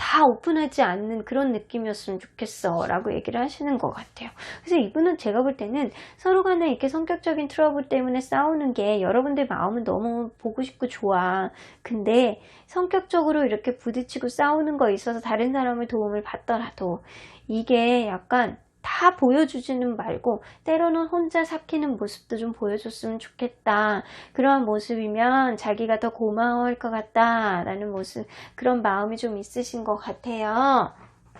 [SPEAKER 1] 다 오픈하지 않는 그런 느낌이었으면 좋겠어 라고 얘기를 하시는 것 같아요. 그래서 이분은 제가 볼 때는 서로 간에 이렇게 성격적인 트러블 때문에 싸우는 게 여러분들 마음은 너무 보고 싶고 좋아. 근데 성격적으로 이렇게 부딪히고 싸우는 거에 있어서 다른 사람의 도움을 받더라도 이게 약간 다 보여주지는 말고 때로는 혼자 삭히는 모습도 좀 보여줬으면 좋겠다. 그런 모습이면 자기가 더 고마워할 것 같다 라는 모습, 그런 마음이 좀 있으신 것 같아요.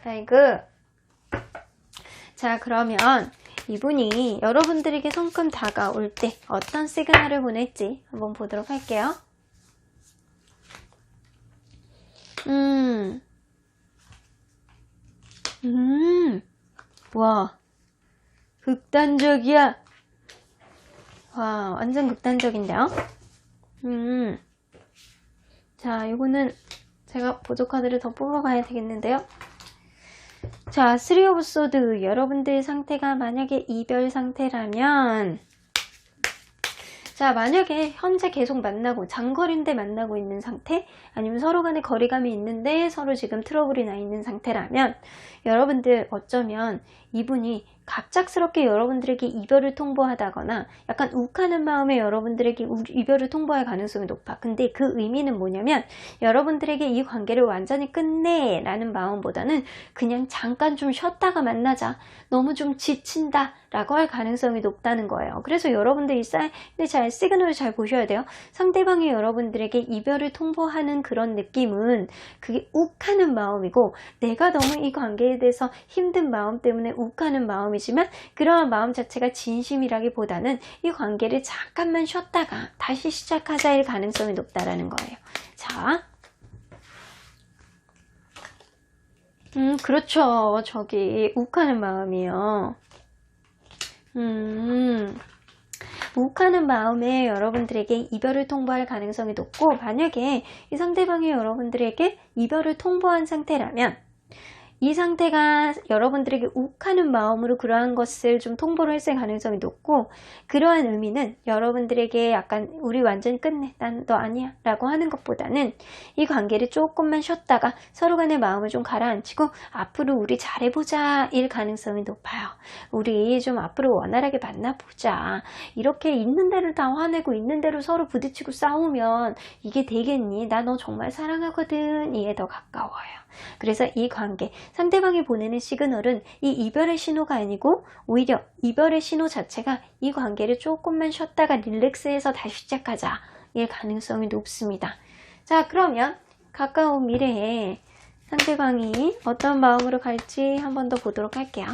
[SPEAKER 1] 아이고. 자, 그러면 이분이 여러분들에게 성큼 다가올 때 어떤 시그널을 보낼지 한번 보도록 할게요. 와, 극단적이야. 와, 완전 극단적인데요. 자, 이거는 제가 보조 카드를 더 뽑아봐야 되겠는데요. 자, 3 오브 소드. 여러분들 상태가 만약에 이별 상태라면, 자, 만약에 현재 계속 만나고 장거리인데 만나고 있는 상태, 아니면 서로 간에 거리감이 있는데 서로 지금 트러블이 나 있는 상태라면 여러분들 어쩌면 이분이 갑작스럽게 여러분들에게 이별을 통보하다거나 약간 욱하는 마음에 여러분들에게 이별을 통보할 가능성이 높아. 근데 그 의미는 뭐냐면 여러분들에게 이 관계를 완전히 끝내 라는 마음보다는 그냥 잠깐 좀 쉬었다가 만나자, 너무 좀 지친다 라고 할 가능성이 높다는 거예요. 그래서 여러분들이 잘 시그널을 잘 보셔야 돼요. 상대방이 여러분들에게 이별을 통보하는 그런 느낌은 그게 욱하는 마음이고, 내가 너무 이 관계에 대해서 힘든 마음 때문에 욱하는 마음이지만 그러한 마음 자체가 진심이라기보다는 이 관계를 잠깐만 쉬었다가 다시 시작하자일 가능성이 높다라는 거예요. 자, 그렇죠. 저기 욱하는 마음이요. 욱하는 마음에 여러분들에게 이별을 통보할 가능성이 높고, 만약에 이 상대방이 여러분들에게 이별을 통보한 상태라면 이 상태가 여러분들에게 욱하는 마음으로 그러한 것을 좀 통보를 했을 가능성이 높고, 그러한 의미는 여러분들에게 약간 우리 완전 끝내, 난 너 아니야 라고 하는 것보다는 이 관계를 조금만 쉬었다가 서로 간의 마음을 좀 가라앉히고 앞으로 우리 잘해보자 일 가능성이 높아요. 우리 좀 앞으로 원활하게 만나보자. 이렇게 있는 대로 다 화내고 있는 대로 서로 부딪히고 싸우면 이게 되겠니? 나 너 정말 사랑하거든. 이에 더 가까워요. 그래서 이 관계, 상대방이 보내는 시그널은 이 이별의 신호가 아니고 오히려 이별의 신호 자체가 이 관계를 조금만 쉬었다가 릴렉스해서 다시 시작하자 일 가능성이 높습니다. 자, 그러면 가까운 미래에 상대방이 어떤 마음으로 갈지 한 번 더 보도록 할게요.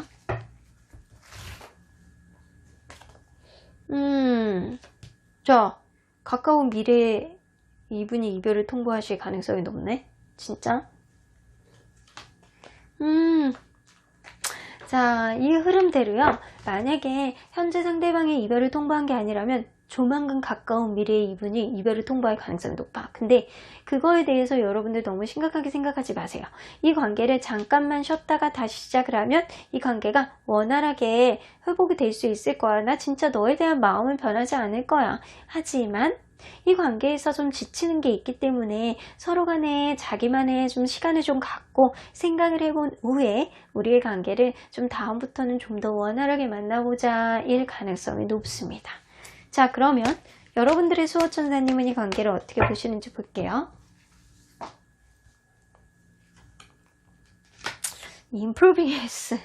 [SPEAKER 1] 자, 가까운 미래에 이분이 이별을 통보하실 가능성이 높네. 진짜. 자, 이 흐름대로요. 만약에 현재 상대방이 이별을 통보한 게 아니라면 조만간 가까운 미래에 이분이 이별을 통보할 가능성이 높아. 근데 그거에 대해서 여러분들 너무 심각하게 생각하지 마세요. 이 관계를 잠깐만 쉬었다가 다시 시작을 하면 이 관계가 원활하게 회복이 될 수 있을 거야. 나 진짜 너에 대한 마음은 변하지 않을 거야. 하지만 이 관계에서 좀 지치는 게 있기 때문에 서로 간에 자기만의 좀 시간을 좀 갖고 생각을 해본 후에 우리의 관계를 좀 다음부터는 좀 더 원활하게 만나보자 일 가능성이 높습니다. 자, 그러면 여러분들의 수호천사님은 이 관계를 어떻게 보시는지 볼게요. Improving yes.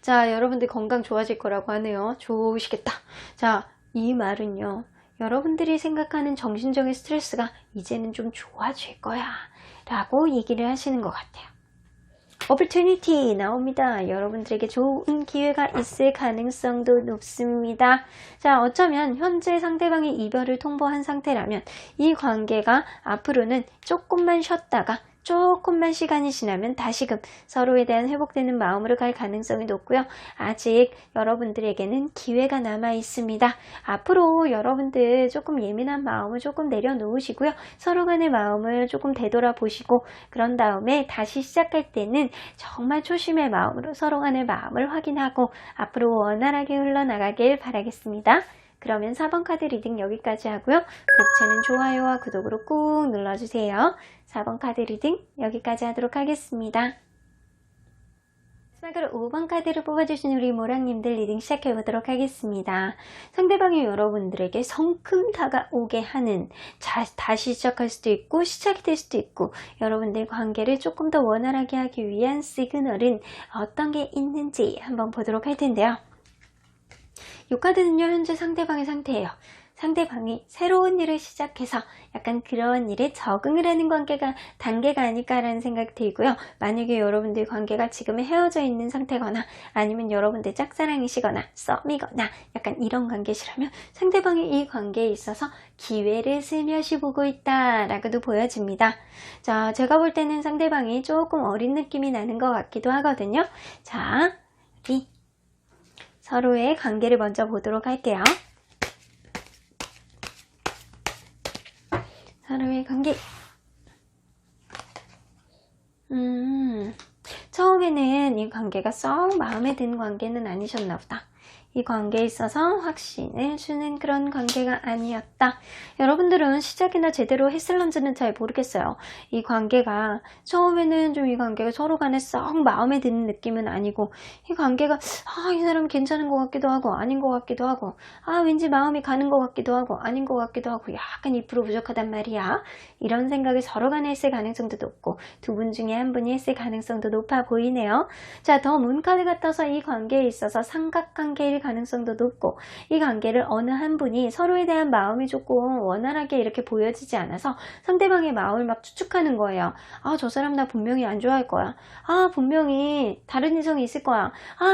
[SPEAKER 1] 자, 여러분들 건강 좋아질 거라고 하네요. 좋으시겠다. 자, 이 말은요, 여러분들이 생각하는 정신적인 스트레스가 이제는 좀 좋아질 거야 라고 얘기를 하시는 것 같아요. opportunity 나옵니다. 여러분들에게 좋은 기회가 있을 가능성도 높습니다. 자, 어쩌면 현재 상대방이 이별을 통보한 상태라면 이 관계가 앞으로는 조금만 쉬었다가 조금만 시간이 지나면 다시금 서로에 대한 회복되는 마음으로 갈 가능성이 높고요. 아직 여러분들에게는 기회가 남아 있습니다. 앞으로 여러분들 조금 예민한 마음을 조금 내려놓으시고요. 서로 간의 마음을 조금 되돌아보시고 그런 다음에 다시 시작할 때는 정말 초심의 마음으로 서로 간의 마음을 확인하고 앞으로 원활하게 흘러나가길 바라겠습니다. 그러면 4번 카드 리딩 여기까지 하고요. 구독, 좋아요와 구독으로 꾹 눌러주세요. 4번 카드 리딩 여기까지 하도록 하겠습니다. 마지막으로 5번 카드를 뽑아주신 우리 모랑님들 리딩 시작해보도록 하겠습니다. 상대방이 여러분들에게 성큼 다가오게 하는, 다시 시작할 수도 있고 시작이 될 수도 있고 여러분들 관계를 조금 더 원활하게 하기 위한 시그널은 어떤 게 있는지 한번 보도록 할 텐데요. 이 카드는요, 현재 상대방의 상태예요. 상대방이 새로운 일을 시작해서 약간 그런 일에 적응을 하는 단계가 아닐까라는 생각이 들고요. 만약에 여러분들 관계가 지금 헤어져 있는 상태거나 아니면 여러분들 짝사랑이시거나 썸이거나 약간 이런 관계시라면 상대방이 이 관계에 있어서 기회를 슬며시 보고 있다라고도 보여집니다. 자, 제가 볼 때는 상대방이 조금 어린 느낌이 나는 것 같기도 하거든요. 자, 우리 서로의 관계를 먼저 보도록 할게요. 서로의 관계. 처음에는 이 관계가 썩 마음에 드는 관계는 아니셨나 보다. 이 관계에 있어서 확신을 주는 그런 관계가 아니었다. 여러분들은 시작이나 제대로 했을런지는 잘 모르겠어요. 이 관계가 처음에는 좀 이 관계가 서로 간에 썩 마음에 드는 느낌은 아니고, 이 관계가 이 사람 괜찮은 것 같기도 하고 아닌 것 같기도 하고, 왠지 마음이 가는 것 같기도 하고 아닌 것 같기도 하고, 약간 2% 부족하단 말이야. 이런 생각이 서로 간에 있을 가능성도 높고, 두 분 중에 한 분이 있을 가능성도 높아 보이네요. 자, 더 문카드가 떠서 이 관계에 있어서 삼각관계일 가능성도 높고, 이 관계를 어느 한 분이 서로에 대한 마음이 조금 원활하게 이렇게 보여지지 않아서 상대방의 마음을 막 추측하는 거예요. 저 사람 나 분명히 안 좋아할 거야. 분명히 다른 이성이 있을 거야.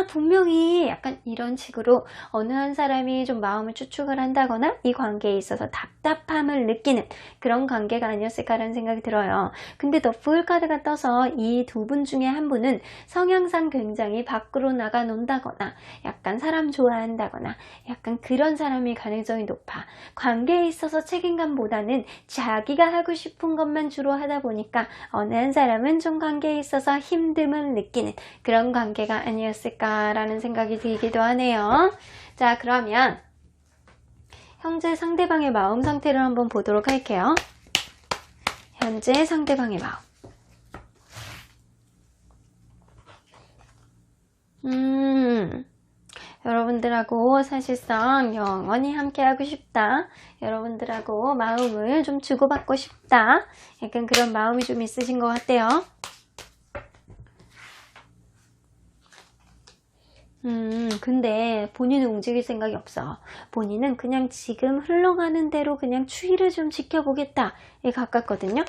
[SPEAKER 1] 분명히 약간 이런 식으로 어느 한 사람이 좀 마음을 추측을 한다거나 이 관계에 있어서 답답함을 느끼는 그런 관계가 아니었을까라는 생각이 들어요. 근데 더 풀 카드가 떠서 이 두 분 중에 한 분은 성향상 굉장히 밖으로 나가 논다거나 약간 사람 좋아한다거나 약간 그런 사람일 가능성이 높아. 관계에 있어서 책임감보다는 자기가 하고 싶은 것만 주로 하다 보니까 어느 한 사람은 좀 관계에 있어서 힘듦을 느끼는 그런 관계가 아니었을까라는 생각이 들기도 하네요. 자, 그러면 현재 상대방의 마음 상태를 한번 보도록 할게요. 현재 상대방의 마음. 여러분들하고 사실상 영원히 함께하고 싶다. 여러분들하고 마음을 좀 주고받고 싶다. 약간 그런 마음이 좀 있으신 것 같아요. 근데 본인은 움직일 생각이 없어. 본인은 그냥 지금 흘러가는 대로 그냥 추이를 좀 지켜보겠다에 가깝거든요.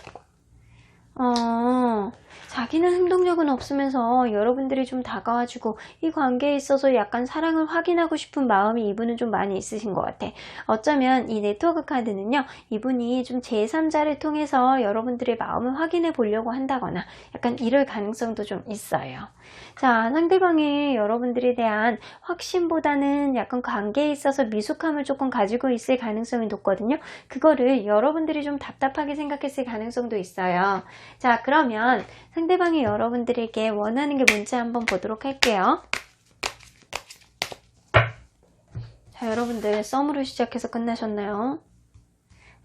[SPEAKER 1] 자기는 행동력은 없으면서 여러분들이 좀 다가와주고 이 관계에 있어서 약간 사랑을 확인하고 싶은 마음이 이분은 좀 많이 있으신 것 같아. 어쩌면 이 네트워크 카드는요, 이분이 좀 제3자를 통해서 여러분들의 마음을 확인해 보려고 한다거나 약간 이럴 가능성도 좀 있어요. 자, 상대방이 여러분들에 대한 확신보다는 약간 관계에 있어서 미숙함을 조금 가지고 있을 가능성이 높거든요. 그거를 여러분들이 좀 답답하게 생각했을 가능성도 있어요. 자, 그러면 상대방이 여러분들에게 원하는 게 뭔지 한번 보도록 할게요. 자, 여러분들 썸으로 시작해서 끝나셨나요?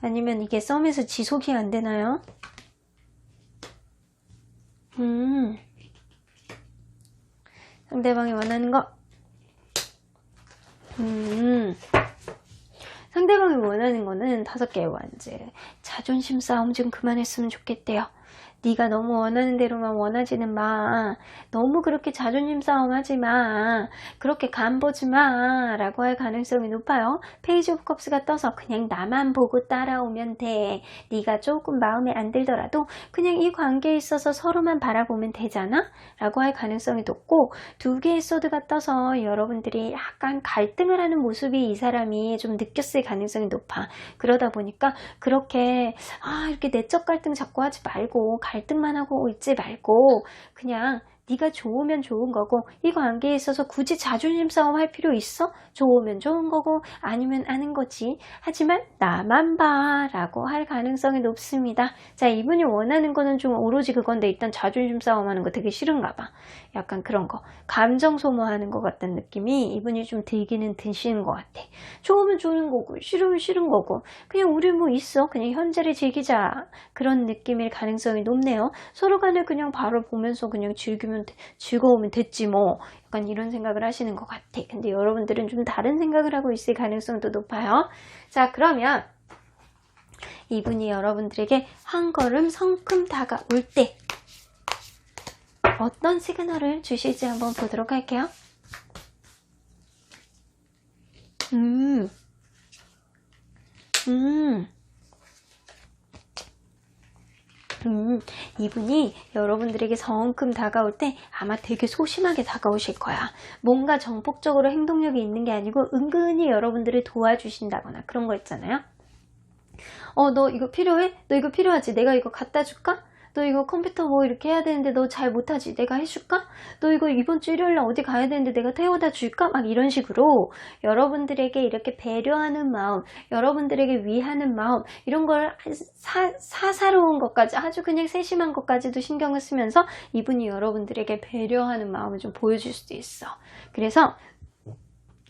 [SPEAKER 1] 아니면 이게 썸에서 지속이 안 되나요? 상대방이 원하는 거. 상대방이 원하는 거는 5개의 완즈. 자존심 싸움 좀 그만했으면 좋겠대요. 네가 너무 원하는 대로만 원하지는 마. 너무 그렇게 자존심 싸움 하지 마. 그렇게 간보지 마. 라고 할 가능성이 높아요. 페이지 오브 컵스가 떠서 그냥 나만 보고 따라오면 돼. 네가 조금 마음에 안 들더라도 그냥 이 관계에 있어서 서로만 바라보면 되잖아. 라고 할 가능성이 높고, 2개의 소드가 떠서 여러분들이 약간 갈등을 하는 모습이 이 사람이 좀 느꼈을 가능성이 높아. 그러다 보니까 그렇게 이렇게 내적 갈등 자꾸 하지 말고 갈등만 하고 있지 말고 그냥 네가 좋으면 좋은 거고, 이 관계에 있어서 굳이 자존심 싸움 할 필요 있어? 좋으면 좋은 거고 아니면 아는 거지. 하지만 나만 봐 라고 할 가능성이 높습니다. 자, 이분이 원하는 거는 좀 오로지 그건데 일단 자존심 싸움 하는 거 되게 싫은가 봐. 약간 그런 거 감정 소모하는 것 같다는 느낌이 이분이 좀 들기는 드시는 것 같아. 좋으면 좋은 거고 싫으면 싫은 거고 그냥 우리 뭐 있어, 그냥 현재를 즐기자, 그런 느낌일 가능성이 높네요. 서로 간에 그냥 바로 보면서 그냥 즐거우면 됐지 뭐, 약간 이런 생각을 하시는 것 같아. 근데 여러분들은 좀 다른 생각을 하고 있을 가능성도 높아요. 자, 그러면 이분이 여러분들에게 한 걸음 성큼 다가올 때 어떤 시그널을 주실지 한번 보도록 할게요. 이분이 여러분들에게 성큼 다가올 때 아마 되게 소심하게 다가오실 거야. 뭔가 정폭적으로 행동력이 있는 게 아니고 은근히 여러분들을 도와주신다거나 그런 거 있잖아요. 너 이거 필요해? 너 이거 필요하지? 내가 이거 갖다 줄까? 너 이거 컴퓨터 뭐 이렇게 해야 되는데 너 잘 못하지? 내가 해줄까? 너 이거 이번 주 일요일날 어디 가야 되는데 내가 태워다 줄까? 막 이런 식으로 여러분들에게 이렇게 배려하는 마음, 여러분들에게 위하는 마음, 이런 걸 사사로운 것까지, 아주 그냥 세심한 것까지도 신경을 쓰면서 이분이 여러분들에게 배려하는 마음을 좀 보여줄 수도 있어. 그래서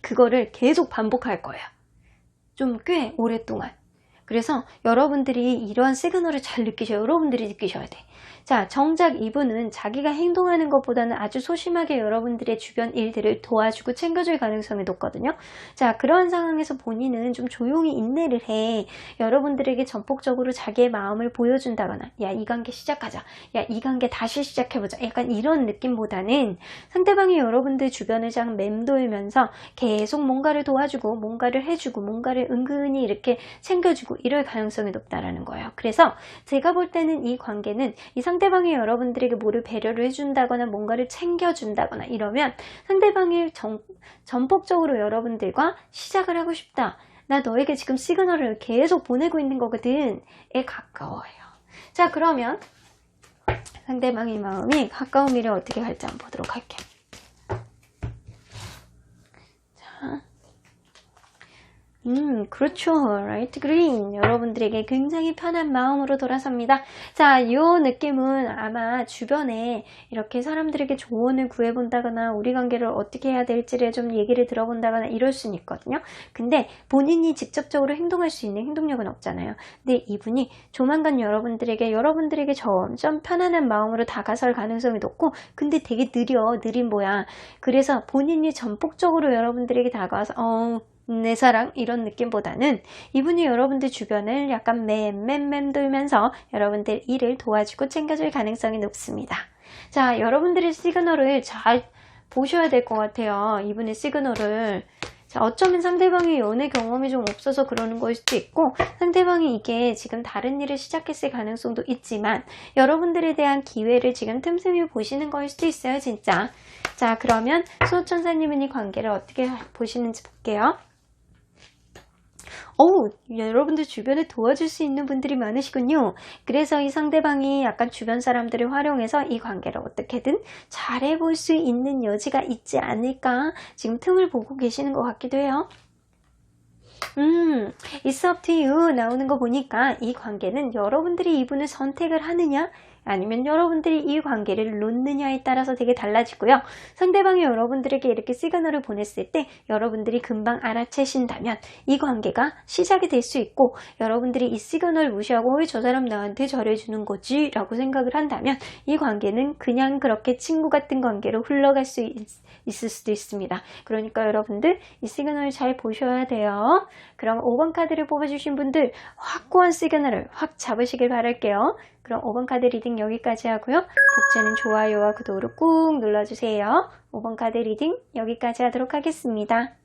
[SPEAKER 1] 그거를 계속 반복할 거예요. 좀 꽤 오랫동안. 그래서 여러분들이 이러한 시그널을 잘 느끼셔야, 여러분들이 느끼셔야 돼. 자, 정작 이분은 자기가 행동하는 것보다는 아주 소심하게 여러분들의 주변 일들을 도와주고 챙겨줄 가능성이 높거든요. 자, 그런 상황에서 본인은 좀 조용히 인내를 해. 여러분들에게 전폭적으로 자기의 마음을 보여준다거나, 야, 이 관계 시작하자. 야, 이 관계 다시 시작해보자. 약간 이런 느낌보다는 상대방이 여러분들 주변을 장 맴돌면서 계속 뭔가를 도와주고, 뭔가를 해주고, 뭔가를 은근히 이렇게 챙겨주고 이럴 가능성이 높다라는 거예요. 그래서 제가 볼 때는 이 관계는 이 상대방이 여러분들에게 뭐를 배려를 해준다거나 뭔가를 챙겨준다거나 이러면 상대방이 전폭적으로 여러분들과 시작을 하고 싶다. 나 너에게 지금 시그널을 계속 보내고 있는 거거든. 에 가까워요. 자, 그러면 상대방의 마음이 가까운 미래 어떻게 갈지 한번 보도록 할게요. 자. 그렇죠. 라이트 그린. 여러분들에게 굉장히 편한 마음으로 돌아섭니다. 자, 이 느낌은 아마 주변에 이렇게 사람들에게 조언을 구해본다거나 우리 관계를 어떻게 해야 될지를 좀 얘기를 들어본다거나 이럴 수는 있거든요. 근데 본인이 직접적으로 행동할 수 있는 행동력은 없잖아요. 근데 이분이 조만간 여러분들에게 점점 편안한 마음으로 다가설 가능성이 높고, 근데 되게 느린 뭐야. 그래서 본인이 전폭적으로 여러분들에게 다가와서 내 사랑 이런 느낌보다는 이분이 여러분들 주변을 약간 맴돌면서 여러분들 일을 도와주고 챙겨줄 가능성이 높습니다. 자, 여러분들의 시그널을 잘 보셔야 될 것 같아요. 이분의 시그널을. 자, 어쩌면 상대방이 연애 경험이 좀 없어서 그러는 걸 수도 있고, 상대방이 이게 지금 다른 일을 시작했을 가능성도 있지만 여러분들에 대한 기회를 지금 틈틈이 보시는 걸 수도 있어요, 진짜. 자, 그러면 수호천사님은 이 관계를 어떻게 보시는지 볼게요. 여러분들 주변에 도와줄 수 있는 분들이 많으시군요. 그래서 이 상대방이 약간 주변 사람들을 활용해서 이 관계를 어떻게든 잘해볼 수 있는 여지가 있지 않을까, 지금 틈을 보고 계시는 것 같기도 해요. It's up to you 나오는 거 보니까 이 관계는 여러분들이 이분을 선택을 하느냐 아니면 여러분들이 이 관계를 놓느냐에 따라서 되게 달라지고요. 상대방이 여러분들에게 이렇게 시그널을 보냈을 때 여러분들이 금방 알아채신다면 이 관계가 시작이 될 수 있고, 여러분들이 이 시그널 무시하고 왜 저 사람 나한테 잘해주는 거지? 라고 생각을 한다면 이 관계는 그냥 그렇게 친구 같은 관계로 흘러갈 수 있을 수도 있습니다. 그러니까 여러분들 이 시그널 잘 보셔야 돼요. 그럼 5번 카드를 뽑아주신 분들 확고한 시그널을 확 잡으시길 바랄게요. 그럼 5번 카드 리딩 여기까지 하고요. 각자는 좋아요와 구독을 꾹 눌러주세요. 5번 카드 리딩 여기까지 하도록 하겠습니다.